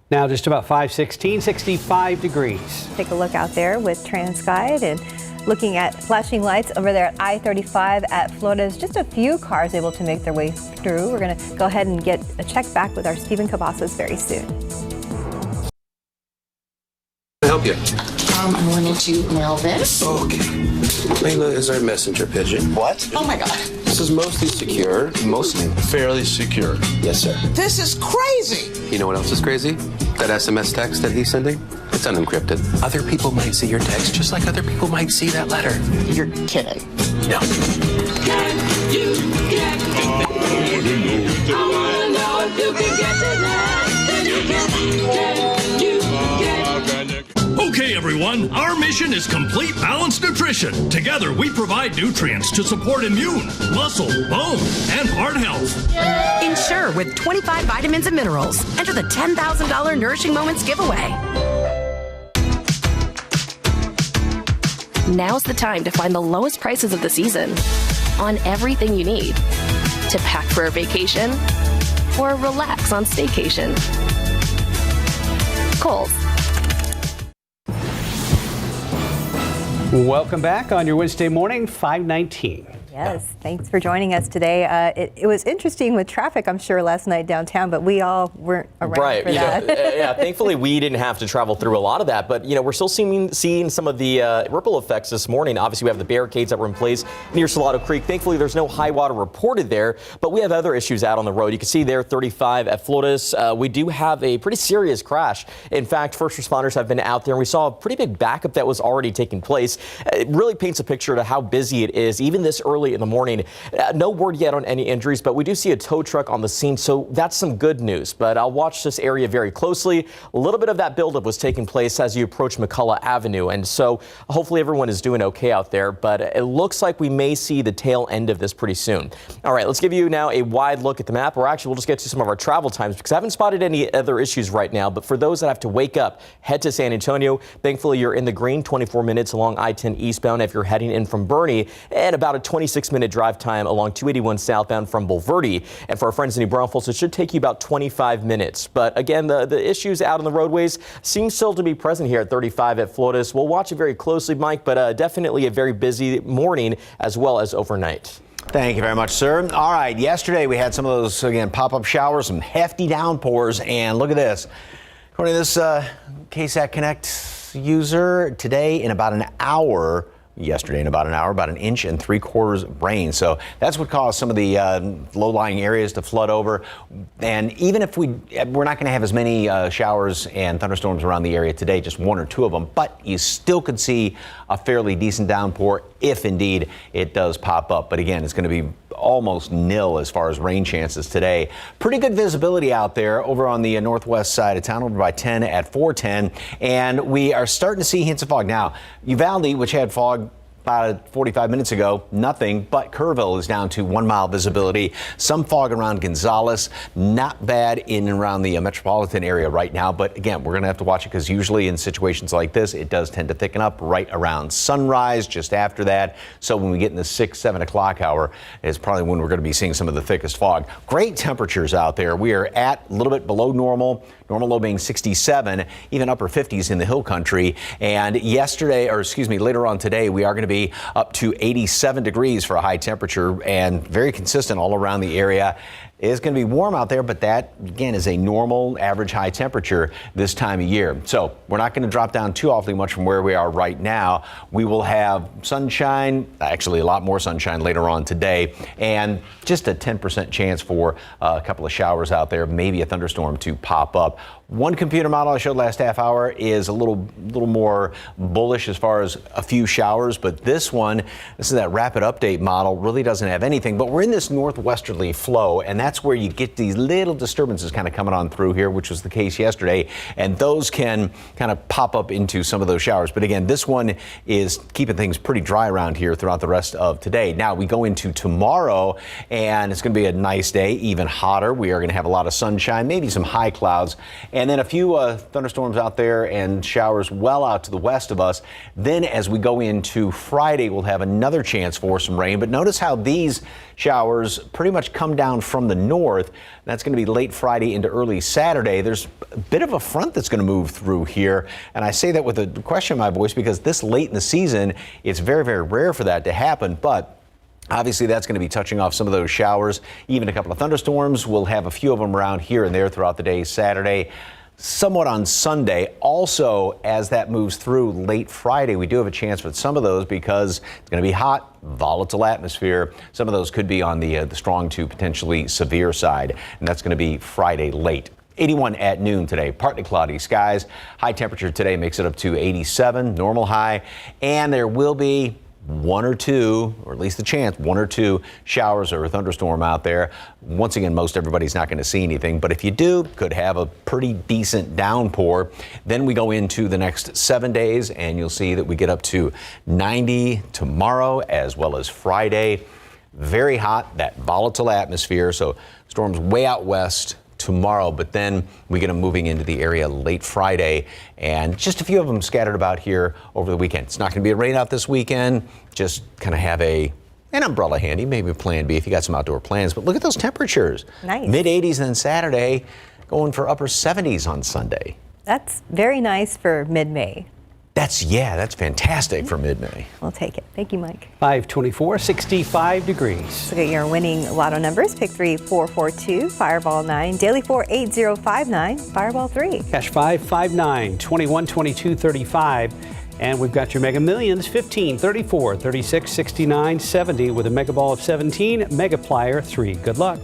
Now just about 5:16, 65 degrees. Take a look out there with TransGuide and looking at flashing lights over there at I-35 at Flores. Just a few cars able to make their way through. We're going to go ahead and get a check back with our Stephen Cavazos very soon. Can I help you? I wanted to mail this. Okay. Layla is our messenger pigeon. What? Oh my God. This is mostly secure. Mostly. Fairly secure. Yes, sir. This is crazy. You know what else is crazy? That SMS text that he's sending? It's unencrypted. Other people might see your text just like other people might see that letter. You're kidding. No. Can you get it? I wanna know if you can get to that. Can you get it? Okay, everyone, our mission is complete balanced nutrition. Together, we provide nutrients to support immune, muscle, bone, and heart health. Ensure with 25 vitamins and minerals. Enter the $10,000 Nourishing Moments giveaway. Now's the time to find the lowest prices of the season on everything you need to pack for a vacation or relax on staycation. Kohl's. Welcome back on your Wednesday morning, 5:19. Yes, thanks for joining us today. It was interesting with traffic, I'm sure, last night downtown, but we all weren't around for that. Yeah, thankfully we didn't have to travel through a lot of that, but we're still seeing some of the ripple effects this morning. Obviously, we have the barricades that were in place near Salado Creek. Thankfully, there's no high water reported there, but we have other issues out on the road. You can see there 35 at Flores. We do have a pretty serious crash. In fact, first responders have been out there, and we saw a pretty big backup that was already taking place. It really paints a picture to how busy it is, even this early in the morning. No word yet on any injuries, but we do see a tow truck on the scene, so that's some good news. But I'll watch this area very closely. A little bit of that buildup was taking place as you approach McCullough Avenue, and so hopefully everyone is doing okay out there, but it looks like we may see the tail end of this pretty soon. All right, let's give you now a wide look at the map, or actually we'll just get to some of our travel times because I haven't spotted any other issues right now, but for those that have to wake up, head to San Antonio. Thankfully, you're in the green, 24 minutes along I-10 eastbound if you're heading in from Bernie, and about a 26-minute drive time along 281 southbound from Bulverde. And for our friends in New Braunfels, it should take you about 25 minutes. But again, the issues out on the roadways seem still to be present here at 35 at Flores. We'll watch it very closely, Mike, but definitely a very busy morning as well as overnight. Thank you very much, sir. All right, yesterday we had some of those, again, pop-up showers, some hefty downpours, and look at this. According to this KSAT Connect user, today in about an hour, yesterday in about an hour, about 1 3/4 inches of rain. So that's what caused some of the low-lying areas to flood over. And even if we're not going to have as many showers and thunderstorms around the area today, just 1 or 2 of them, but you still could see a fairly decent downpour if indeed it does pop up. But again, it's going to be almost nil as far as rain chances today. Pretty good visibility out there over on the northwest side of town, over by 10 at 410. And we are starting to see hints of fog. Now, Uvalde, which had fog about 45 minutes ago, nothing, but Kerrville is down to 1 mile visibility. Some fog around Gonzales, not bad in and around the metropolitan area right now. But again, we're going to have to watch it because usually in situations like this, it does tend to thicken up right around sunrise, just after that. So when we get in the 6, 7 o'clock hour is probably when we're going to be seeing some of the thickest fog. Great temperatures out there. We are at a little bit below normal. Normal low being 67, even upper 50s in the hill country. And later on today, we are going to be up to 87 degrees for a high temperature and very consistent all around the area. It is going to be warm out there, but that, again, is a normal average high temperature this time of year. So we're not going to drop down too awfully much from where we are right now. We will have sunshine, actually a lot more sunshine later on today, and just a 10% chance for a couple of showers out there, maybe a thunderstorm to pop up. One computer model I showed last half hour is a little more bullish as far as a few showers, but this is that rapid update model, really doesn't have anything. But we're in this northwesterly flow, and that's where you get these little disturbances kind of coming on through here, which was the case yesterday, and those can kind of pop up into some of those showers. But again, this one is keeping things pretty dry around here throughout the rest of today. Now we go into tomorrow, and it's going to be a nice day, even hotter. We are going to have a lot of sunshine, maybe some high clouds, and then a few thunderstorms out there and showers well out to the west of us. Then as we go into Friday, we'll have another chance for some rain. But notice how these showers pretty much come down from the north. That's going to be late Friday into early Saturday. There's a bit of a front that's going to move through here. And I say that with a question in my voice because this late in the season, it's very, very rare for that to happen. But obviously, that's going to be touching off some of those showers. Even a couple of thunderstorms. We'll have a few of them around here and there throughout the day Saturday. Somewhat on Sunday. Also, as that moves through late Friday, we do have a chance for some of those because it's going to be hot, volatile atmosphere. Some of those could be on the strong to potentially severe side, and that's going to be Friday late. 81 at noon today, partly cloudy skies. High temperature today makes it up to 87, normal high, and there will be 1 or 2, or at least the chance, 1 or 2 showers or a thunderstorm out there. Once again, most everybody's not going to see anything, but if you do, could have a pretty decent downpour. Then we go into the next 7 days, and you'll see that we get up to 90 tomorrow as well as Friday. Very hot, that volatile atmosphere, so storms way out west tomorrow, but then we get them moving into the area late Friday, and just a few of them scattered about here over the weekend. It's not going to be a rain out this weekend. Just kind of have an umbrella handy, maybe a plan B if you got some outdoor plans. But look at those temperatures. Nice. Mid-80s then Saturday, going for upper 70s on Sunday. That's very nice for mid-May. That's fantastic for mid-May. We'll take it. Thank you, Mike. 524, 65 degrees. Let's look at your winning lotto numbers. Pick 3, 442, Fireball 9, Daily 4, 8059, Fireball 3. Cash 559, 21, 22, 35. And we've got your Mega Millions, 15, 34, 36, 69, 70 with a Mega Ball of 17, Mega Plier 3. Good luck.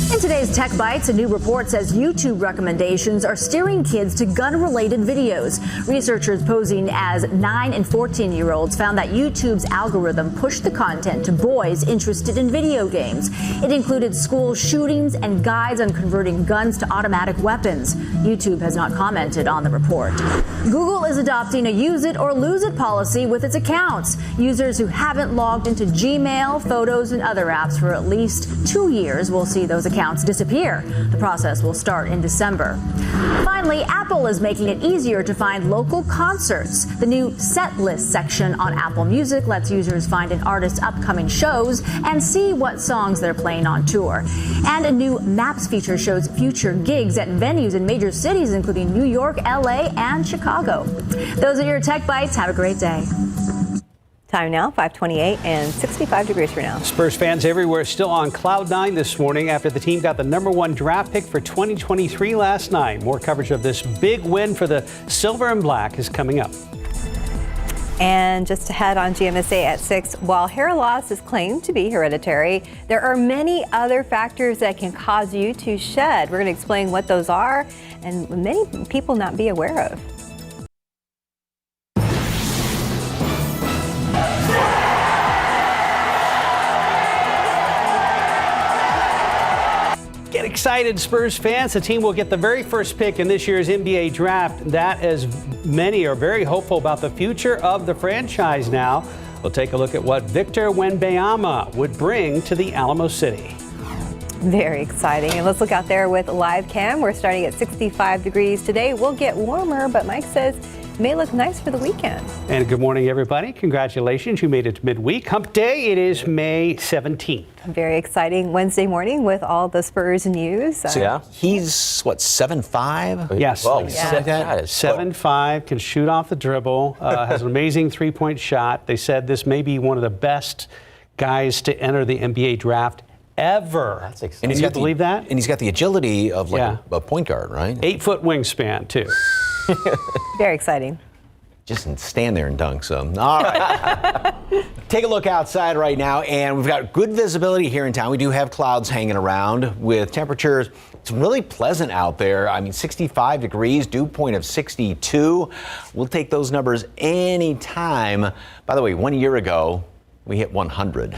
In today's Tech Bites, a new report says YouTube recommendations are steering kids to gun-related videos. Researchers posing as 9 and 14-year-olds found that YouTube's algorithm pushed the content to boys interested in video games. It included school shootings and guides on converting guns to automatic weapons. YouTube has not commented on the report. Google is adopting a use it or lose it policy with its accounts. Users who haven't logged into Gmail, Photos, and other apps for at least 2 years will see those accounts disappear. The process will start in December. Finally, Apple is making it easier to find local concerts. The new set list section on Apple Music lets users find an artist's upcoming shows and see what songs they're playing on tour. And a new Maps feature shows future gigs at venues in major cities, including New York, LA, and Chicago. Those are your Tech Bites. Have a great day. Time now, 528 and 65 degrees for now. Spurs fans everywhere still on cloud nine this morning after the team got the #1 draft pick for 2023 last night. More coverage of this big win for the Silver and Black is coming up. And just ahead on GMSA at 6, while hair loss is claimed to be hereditary, there are many other factors that can cause you to shed. We're going to explain what those are and many people not be aware of. Get excited, Spurs fans. The team will get the very first pick in this year's NBA draft. That, as many are very hopeful about the future of the franchise now. We'll take a look at what Victor Wembanyama would bring to the Alamo City. Very exciting. And let's look out there with live cam. We're starting at 65 degrees today. We'll get warmer, but Mike says it may look nice for the weekend. And good morning, everybody. Congratulations. You made it to midweek. Hump day. It is May 17th. Very exciting Wednesday morning with all the Spurs news. So yeah, he's what, 7'5"? Yes. Whoa, Yeah. 7'5", can shoot off the dribble, has an amazing three-point shot. They said this may be one of the best guys to enter the NBA draft ever. That's exciting. And Can you believe that? And he's got the agility of like a point guard, right? 8-foot wingspan, too. Very exciting. Just stand there and dunk some. All right. Take a look outside right now, and we've got good visibility here in town. We do have clouds hanging around with temperatures. It's really pleasant out there. I mean, 65 degrees, dew point of 62. We'll take those numbers anytime. By the way, 1 year ago, we hit 100.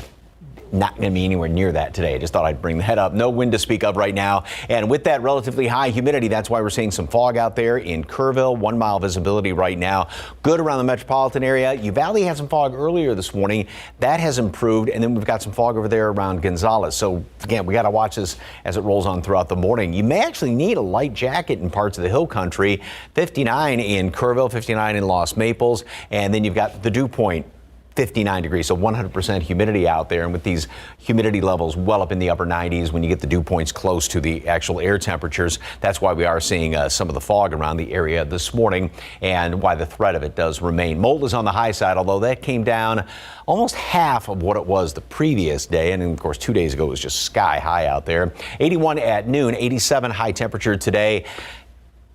Not going to be anywhere near that today. I just thought I'd bring that up. No wind to speak of right now. And with that relatively high humidity, that's why we're seeing some fog out there in Kerrville. 1 mile visibility right now. Good around the metropolitan area. Uvalde had some fog earlier this morning. That has improved. And then we've got some fog over there around Gonzales. So again, we got to watch this as it rolls on throughout the morning. You may actually need a light jacket in parts of the hill country. 59 in Kerrville, 59 in Los Maples. And then you've got the dew point. 59 degrees, so 100% humidity out there. And with these humidity levels well up in the upper 90s, when you get the dew points close to the actual air temperatures, that's why we are seeing some of the fog around the area this morning and why the threat of it does remain. Mold is on the high side, although that came down almost half of what it was the previous day. And of course, 2 days ago, it was just sky high out there. 81 at noon, 87 high temperature today.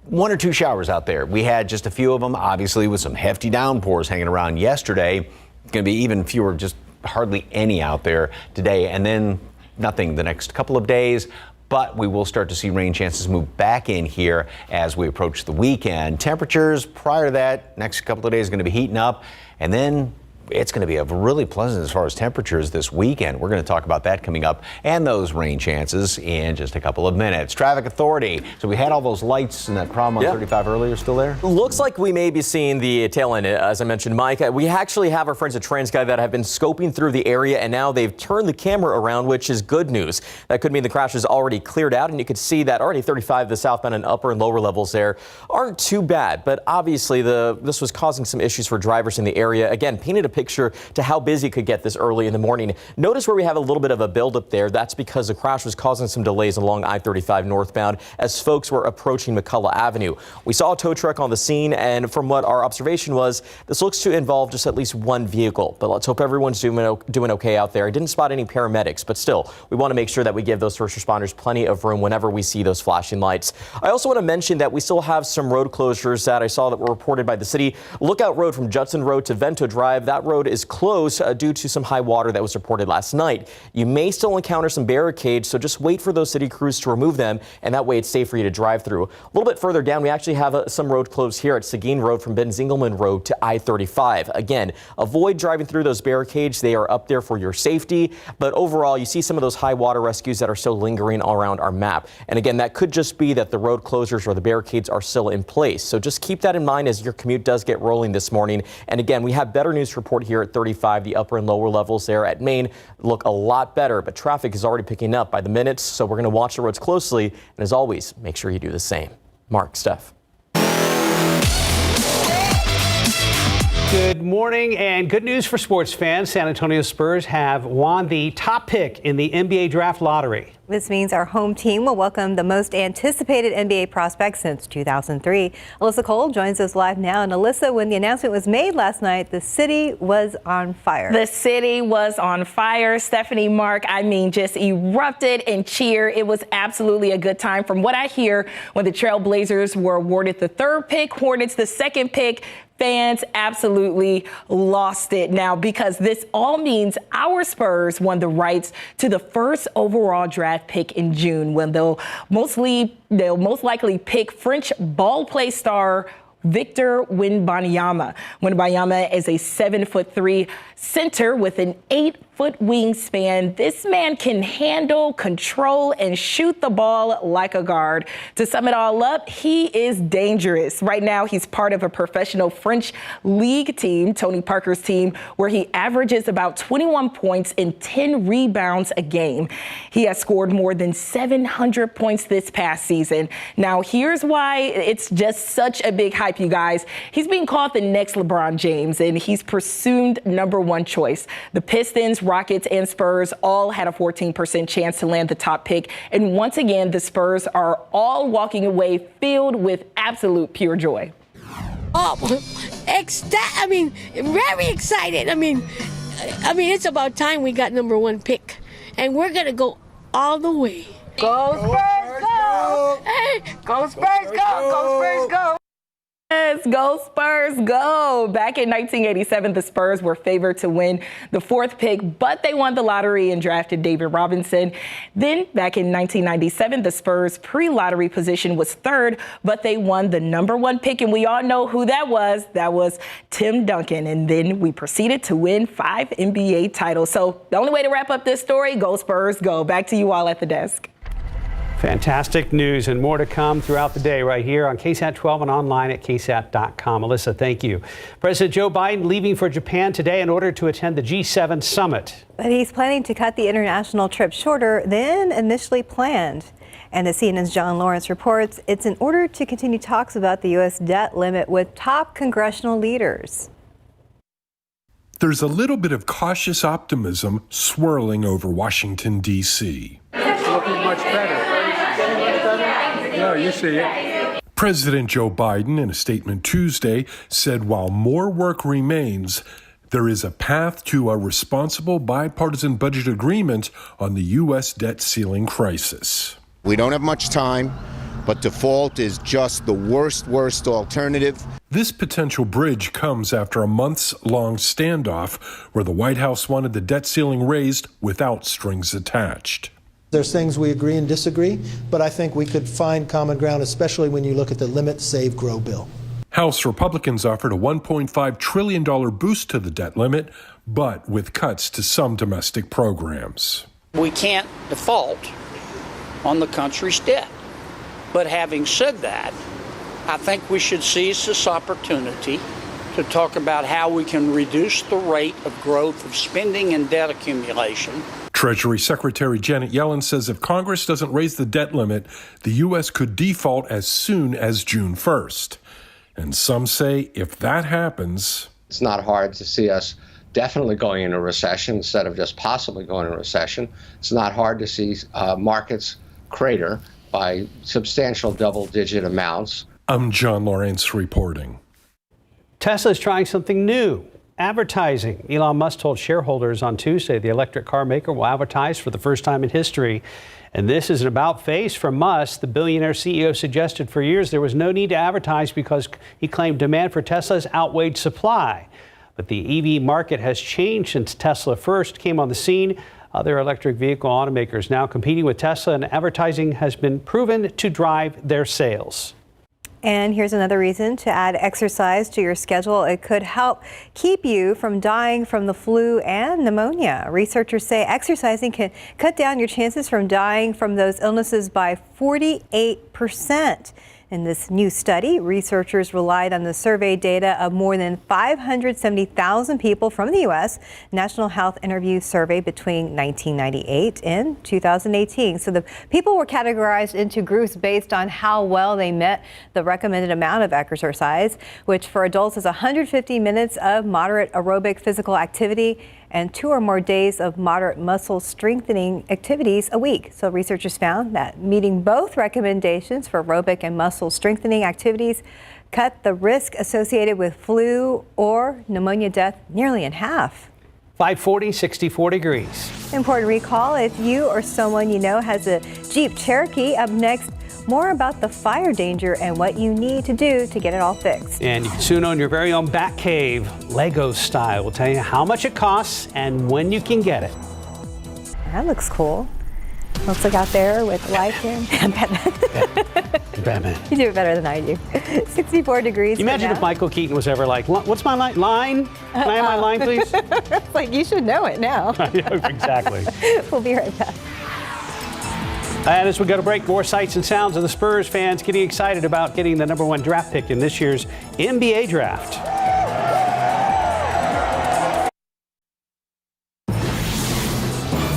1 or 2 showers out there. We had just a few of them, obviously, with some hefty downpours hanging around yesterday. It's going to be even fewer, just hardly any out there today, and then nothing the next couple of days. But we will start to see rain chances move back in here as we approach the weekend. Temperatures prior to that, next couple of days, going to be heating up, and then it's going to be really pleasant as far as temperatures this weekend. We're going to talk about that coming up and those rain chances in just a couple of minutes. Traffic Authority. So we had all those lights and that problem on 35 earlier still there? Looks like we may be seeing the tail end, as I mentioned, Mike. We actually have our friends at TransGuide that have been scoping through the area, and now they've turned the camera around, which is good news. That could mean the crash is already cleared out, and you could see that already 35, the southbound and upper and lower levels there aren't too bad. But obviously, this was causing some issues for drivers in the area. Again, painted a picture to how busy it could get this early in the morning. Notice where we have a little bit of a buildup there. That's because the crash was causing some delays along I-35 northbound as folks were approaching McCullough Avenue. We saw a tow truck on the scene, and from what our observation was, this looks to involve just at least one vehicle. But let's hope everyone's doing okay out there. I didn't spot any paramedics, but still, we want to make sure that we give those first responders plenty of room whenever we see those flashing lights. I also want to mention that we still have some road closures that I saw that were reported by the city. Lookout Road from Judson Road to Vento Drive, that road is closed due to some high water that was reported last night. You may still encounter some barricades, so just wait for those city crews to remove them, and that way it's safe for you to drive through. A little bit further down, we actually have some road closed here at Seguin Road from Ben Zingelman Road to I-35. Again, avoid driving through those barricades. They are up there for your safety, but overall, you see some of those high water rescues that are still lingering all around our map. And again, that could just be that the road closures or the barricades are still in place. So just keep that in mind as your commute does get rolling this morning. And again, we have better news to report here at 35. The upper and lower levels there at Main look a lot better, but traffic is already picking up by the minutes. So we're going to watch the roads closely. And as always, make sure you do the same. Mark, Steph. Good morning and good news for sports fans. San Antonio Spurs have won the top pick in the NBA draft lottery. This means our home team will welcome the most anticipated NBA prospect since 2003. Alyssa Cole joins us live now. And Alyssa, when the announcement was made last night, the city was on fire. The city was on fire. Stephanie, Mark, just erupted in cheer. It was absolutely a good time. From what I hear, when the Trailblazers were awarded the third pick, Hornets the second pick, fans absolutely lost it now, because this all means our Spurs won the rights to the first overall draft pick in June, when they'll most likely pick French ball play star Victor Wembanyama. Wembanyama is a 7'3" center with an 8-foot wingspan. This man can handle, control, and shoot the ball like a guard. To sum it all up, he is dangerous. Right now, he's part of a professional French league team, Tony Parker's team, where he averages about 21 points and 10 rebounds a game. He has scored more than 700 points this past season. Now, here's why it's just such a big hype, you guys. He's being called the next LeBron James, and he's presumed #1 choice. The Pistons, Rockets, and Spurs all had a 14% chance to land the top pick. And once again, the Spurs are all walking away filled with absolute pure joy. Oh, very excited. It's about time we got #1 pick, and we're going to go all the way. Go Spurs, go! Hey, go Spurs, go! Go Spurs, go! Yes, go Spurs, go! Back in 1987, the Spurs were favored to win the fourth pick, but they won the lottery and drafted David Robinson. Then, back in 1997, the Spurs' pre-lottery position was third, but they won the #1 pick, and we all know who that was. That was Tim Duncan. And then we proceeded to win 5 NBA titles. So the only way to wrap up this story, go Spurs, go. Back to you all at the desk. Fantastic news and more to come throughout the day right here on KSAT 12 and online at KSAT.com. Alyssa, thank you. President Joe Biden leaving for Japan today in order to attend the G7 summit. But he's planning to cut the international trip shorter than initially planned. And as CNN's John Lawrence reports, it's in order to continue talks about the U.S. debt limit with top congressional leaders. There's a little bit of cautious optimism swirling over Washington, D.C. It's looking much better. Yeah, you see it. President Joe Biden, in a statement Tuesday, said while more work remains, there is a path to a responsible bipartisan budget agreement on the U.S. debt ceiling crisis. We don't have much time, but default is just the worst alternative. This potential bridge comes after a months-long standoff where the White House wanted the debt ceiling raised without strings attached. There's things we agree and disagree, but I think we could find common ground, especially when you look at the Limit, Save, Grow bill. House Republicans offered a $1.5 trillion boost to the debt limit, but with cuts to some domestic programs. We can't default on the country's debt. But having said that, I think we should seize this opportunity to talk about how we can reduce the rate of growth of spending and debt accumulation. Treasury Secretary Janet Yellen says if Congress doesn't raise the debt limit, the U.S. could default as soon as June 1st. And some say if that happens, it's not hard to see us definitely going into recession instead of just possibly going into recession. It's not hard to see markets crater by substantial double-digit amounts. I'm John Lawrence reporting. Tesla's trying something new. Advertising. Elon Musk told shareholders on Tuesday the electric car maker will advertise for the first time in history. And this is an about-face from Musk. The billionaire CEO suggested for years there was no need to advertise because he claimed demand for Teslas outweighed supply. But the EV market has changed since Tesla first came on the scene. Other electric vehicle automakers now competing with Tesla, and advertising has been proven to drive their sales. And here's another reason to add exercise to your schedule. It could help keep you from dying from the flu and pneumonia. Researchers say exercising can cut down your chances from dying from those illnesses by 48%. In this new study, researchers relied on the survey data of more than 570,000 people from the U.S. National Health Interview Survey between 1998 and 2018. So the people were categorized into groups based on how well they met the recommended amount of exercise, which for adults is 150 minutes of moderate aerobic physical activity and 2 or more days of moderate muscle strengthening activities a week. So researchers found that meeting both recommendations for aerobic and muscle strengthening activities cut the risk associated with flu or pneumonia death nearly in half. 540, 64 degrees. Important recall if you or someone you know has a Jeep Cherokee. Up next, more about the fire danger and what you need to do to get it all fixed. And you can soon own your very own Bat Cave, Lego style. We'll tell you how much it costs and when you can get it. That looks cool. Looks like out there with light and Batman. You do it better than I do. 64 degrees. You imagine if Michael Keaton was ever like, what's my line? Can I have my line, please? It's like, you should know it now. Exactly. We'll be right back. And as we go to break, more sights and sounds of the Spurs fans getting excited about getting the #1 draft pick in this year's NBA draft.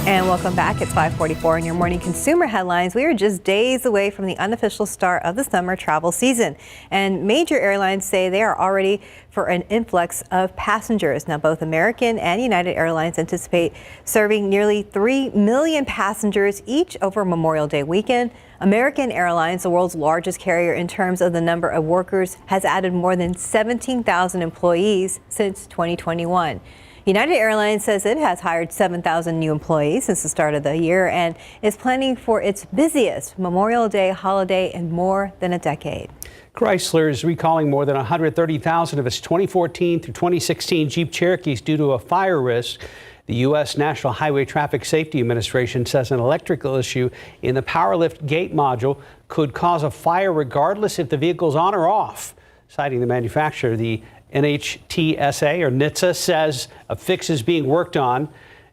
And welcome back. It's 5:44 in your morning consumer headlines. We are just days away from the unofficial start of the summer travel season. And major airlines say they are already for an influx of passengers. Now, both American and United Airlines anticipate serving nearly 3 million passengers each over Memorial Day weekend. American Airlines, the world's largest carrier in terms of the number of workers, has added more than 17,000 employees since 2021. United Airlines says it has hired 7,000 new employees since the start of the year and is planning for its busiest Memorial Day holiday in more than a decade. Chrysler is recalling more than 130,000 of its 2014 through 2016 Jeep Cherokees due to a fire risk. The U.S. National Highway Traffic Safety Administration says an electrical issue in the power lift gate module could cause a fire regardless if the vehicle is on or off. Citing the manufacturer, the NHTSA or NHTSA says a fix is being worked on.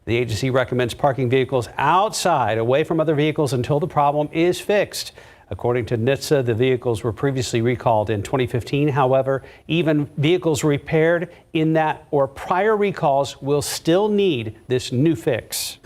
The agency recommends parking vehicles outside, away from other vehicles, until the problem is fixed. According to NHTSA, the vehicles were previously recalled in 2015. However, even vehicles repaired in that or prior recalls will still need this new fix.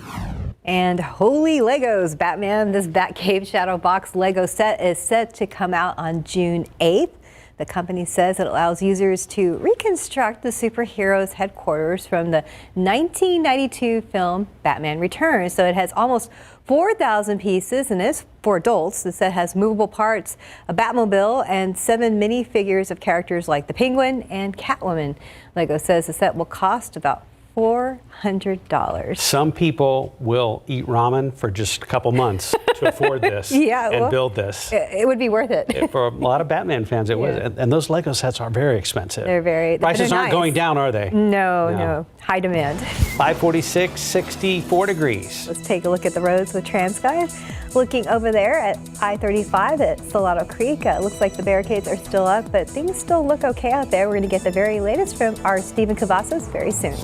And holy Legos, Batman, this Batcave Shadow Box Lego set is set to come out on June 8th. The company says it allows users to reconstruct the superhero's headquarters from the 1992 film Batman Returns. So it has almost 4,000 pieces and is for adults. The set has movable parts, a Batmobile, and 7 minifigures of characters like the Penguin and Catwoman. Lego says the set will cost about $400. Some people will eat ramen for just a couple months to afford this and build this. It would be worth it. For a lot of Batman fans, it was. And those Lego sets are very expensive. Prices aren't going down, are they? No. High demand. 546, 64 degrees. Let's take a look at the roads with TransGuide. Looking over there at I-35 at Salado Creek, looks like the barricades are still up, but things still look okay out there. We're going to get the very latest from our Stephen Cavazos very soon.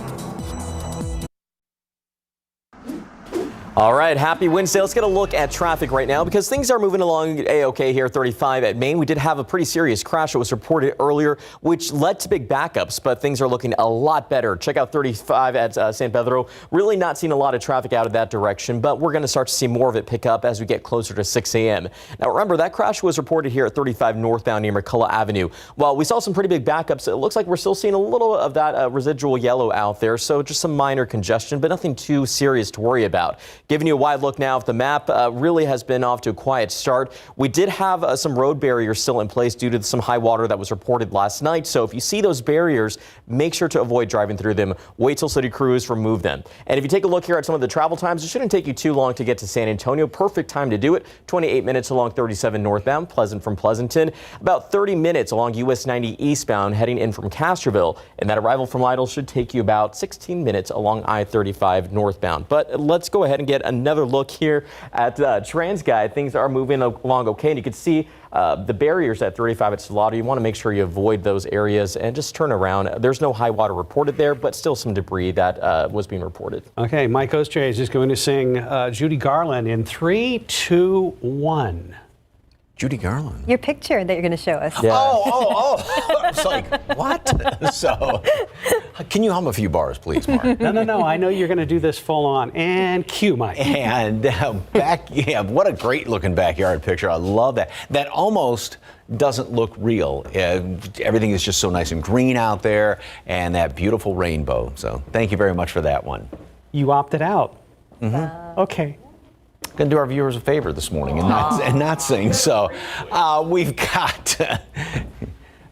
All right, happy Wednesday. Let's get a look at traffic right now because things are moving along A-OK here, 35 at Main. We did have a pretty serious crash that was reported earlier, which led to big backups, but things are looking a lot better. Check out 35 at San Pedro. Really not seeing a lot of traffic out of that direction, but we're going to start to see more of it pick up as we get closer to 6 a.m. Now, remember, that crash was reported here at 35 northbound near McCullough Avenue. While we saw some pretty big backups, it looks like we're still seeing a little of that residual yellow out there, so just some minor congestion, but nothing too serious to worry about. Giving you a wide look now at the map, really has been off to a quiet start. We did have some road barriers still in place due to some high water that was reported last night. So if you see those barriers, make sure to avoid driving through them. Wait till city crews remove them. And if you take a look here at some of the travel times, it shouldn't take you too long to get to San Antonio. Perfect time to do it. 28 minutes along 37 northbound, Pleasant from Pleasanton. About 30 minutes along US 90 eastbound heading in from Castroville. And that arrival from Lytle should take you about 16 minutes along I-35 northbound. But let's go ahead and get another look here at TransGuide. Things are moving along okay, and you can see the barriers at 35 at Salado. You want to make sure you avoid those areas and just turn around. There's no high water reported there, but still some debris that was being reported. Okay, Mike Osterhage is just going to sing Judy Garland in 3, 2, 1. Judy Garland. Your picture that you're going to show us. Yeah. Oh. I was like, what? So, can you hum a few bars, please, Mark? No. I know you're going to do this full on. And cue, Mike. And what a great looking backyard picture. I love that. That almost doesn't look real. Everything is just so nice and green out there and that beautiful rainbow. So thank you very much for that one. You opted out. Mm-hmm. Okay. Going to do our viewers a favor this morning and not sing. So we've got.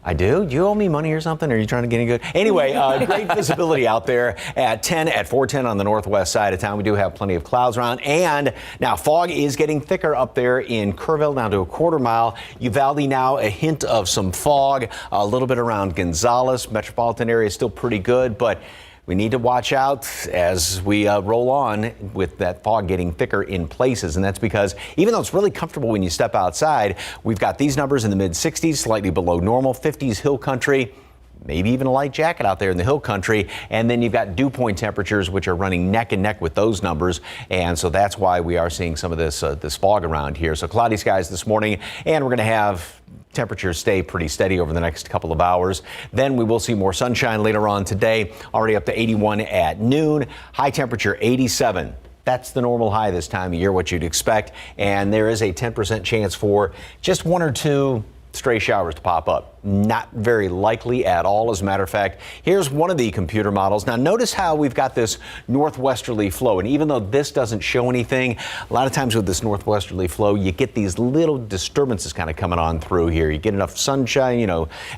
I do? You owe me money or something? Are you trying to get any good? Anyway, great visibility out there at 410 on the northwest side of town. We do have plenty of clouds around. And now fog is getting thicker up there in Kerrville down to a quarter mile. Uvalde now a hint of some fog, a little bit around Gonzales. Metropolitan area is still pretty good, but we need to watch out as we roll on with that fog getting thicker in places. And that's because even though it's really comfortable when you step outside, we've got these numbers in the mid 60s, slightly below normal, 50s hill country, maybe even a light jacket out there in the hill country. And then you've got dew point temperatures, which are running neck and neck with those numbers. And so that's why we are seeing some of this fog around here. So cloudy skies this morning, and we're going to have temperatures stay pretty steady over the next couple of hours. Then we will see more sunshine later on today, already up to 81 at noon. High temperature 87. That's the normal high this time of year, what you'd expect. And there is a 10% chance for just 1 or 2 stray showers to pop up. Not very likely at all. As a matter of fact, here's one of the computer models. Now notice how we've got this northwesterly flow, and even though this doesn't show anything, a lot of times with this northwesterly flow you get these little disturbances kind of coming on through here. You get enough sunshine,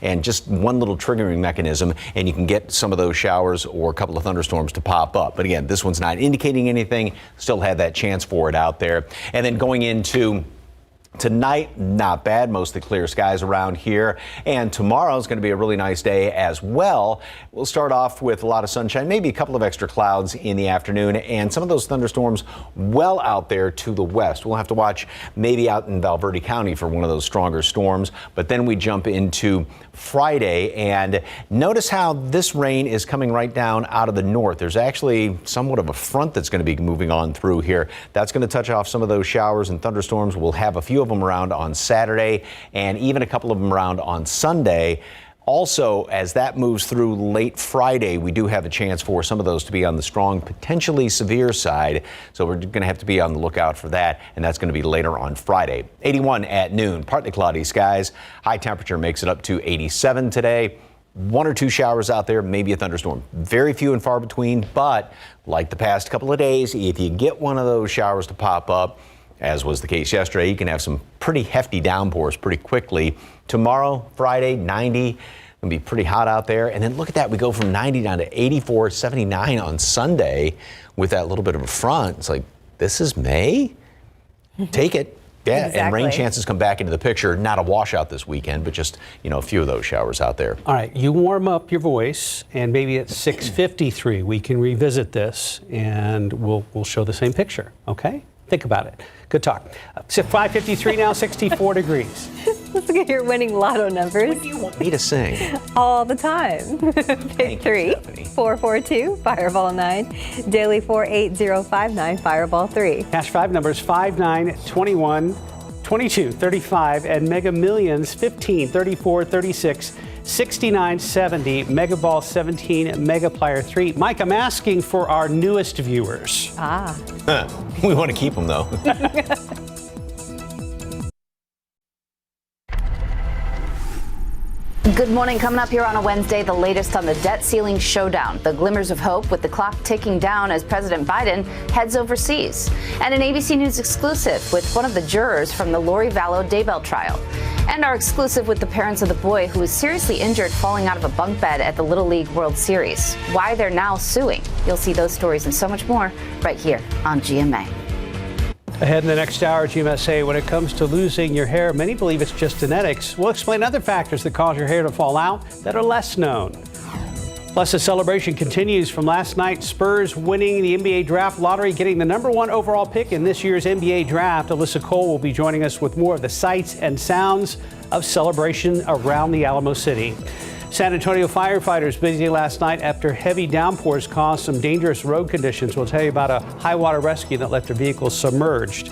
and just one little triggering mechanism, and you can get some of those showers or a couple of thunderstorms to pop up. But again, this one's not indicating anything. Still had that chance for it out there. And then going into tonight, not bad, mostly clear skies around here. And tomorrow is going to be a really nice day as well. We'll start off with a lot of sunshine, maybe a couple of extra clouds in the afternoon, and some of those thunderstorms well out there to the west. We'll have to watch maybe out in Valverde County for one of those stronger storms. But then we jump into Friday, and notice how this rain is coming right down out of the north. There's actually somewhat of a front that's going to be moving on through here. That's going to touch off some of those showers and thunderstorms. We'll have a few of them around on Saturday and even a couple of them around on Sunday. Also, as that moves through late Friday, we do have a chance for some of those to be on the strong, potentially severe side. So we're going to have to be on the lookout for that, and that's going to be later on Friday. 81 at noon, partly cloudy skies. High temperature makes it up to 87 today. 1 or 2 showers out there, maybe a thunderstorm. Very few and far between, but like the past couple of days, if you get one of those showers to pop up, as was the case yesterday, you can have some pretty hefty downpours pretty quickly. Tomorrow, Friday, 90. Gonna be pretty hot out there. And then look at that. We go from 90 down to 84, 79 on Sunday with that little bit of a front. It's like, this is May? Take it. Yeah, Exactly. and rain chances come back into the picture. Not a washout this weekend, but just, a few of those showers out there. All right, you warm up your voice, and maybe at 6:53 we can revisit this, and we'll show the same picture, okay? Think about it. Good talk. It's at 5:53 now, 64 degrees. Let's look at your winning lotto numbers. What do you want me to sing? All the time. Pick 3, 442, Fireball 9, Daily 48059, Fireball 3. Cash 5 numbers 5, 9, 21, 22, 35, and Mega Millions 15, 34, 36, 69, 70, Mega Ball 17, Megaplier 3. Mike, I'm asking for our newest viewers. We want to keep them, though. Good morning. Coming up here on a Wednesday, the latest on the debt ceiling showdown. The glimmers of hope with the clock ticking down as President Biden heads overseas. And an ABC News exclusive with one of the jurors from the Lori Vallow Daybell trial. And our exclusive with the parents of the boy who was seriously injured falling out of a bunk bed at the Little League World Series. Why they're now suing. You'll see those stories and so much more right here on GMA. Ahead in the next hour, GMSA, when it comes to losing your hair, many believe it's just genetics. We'll explain other factors that cause your hair to fall out that are less known. Plus, the celebration continues from last night. Spurs winning the NBA draft lottery, getting the #1 overall pick in this year's NBA draft. Alyssa Cole will be joining us with more of the sights and sounds of celebration around the Alamo City. San Antonio firefighters busy last night after heavy downpours caused some dangerous road conditions. We'll tell you about a high water rescue that left a vehicle submerged.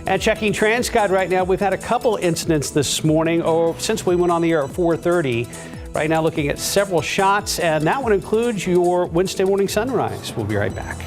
And checking TransGuide right now, we've had a couple incidents this morning since we went on the air at 4:30. Right now looking at several shots, and that one includes your Wednesday morning sunrise. We'll be right back.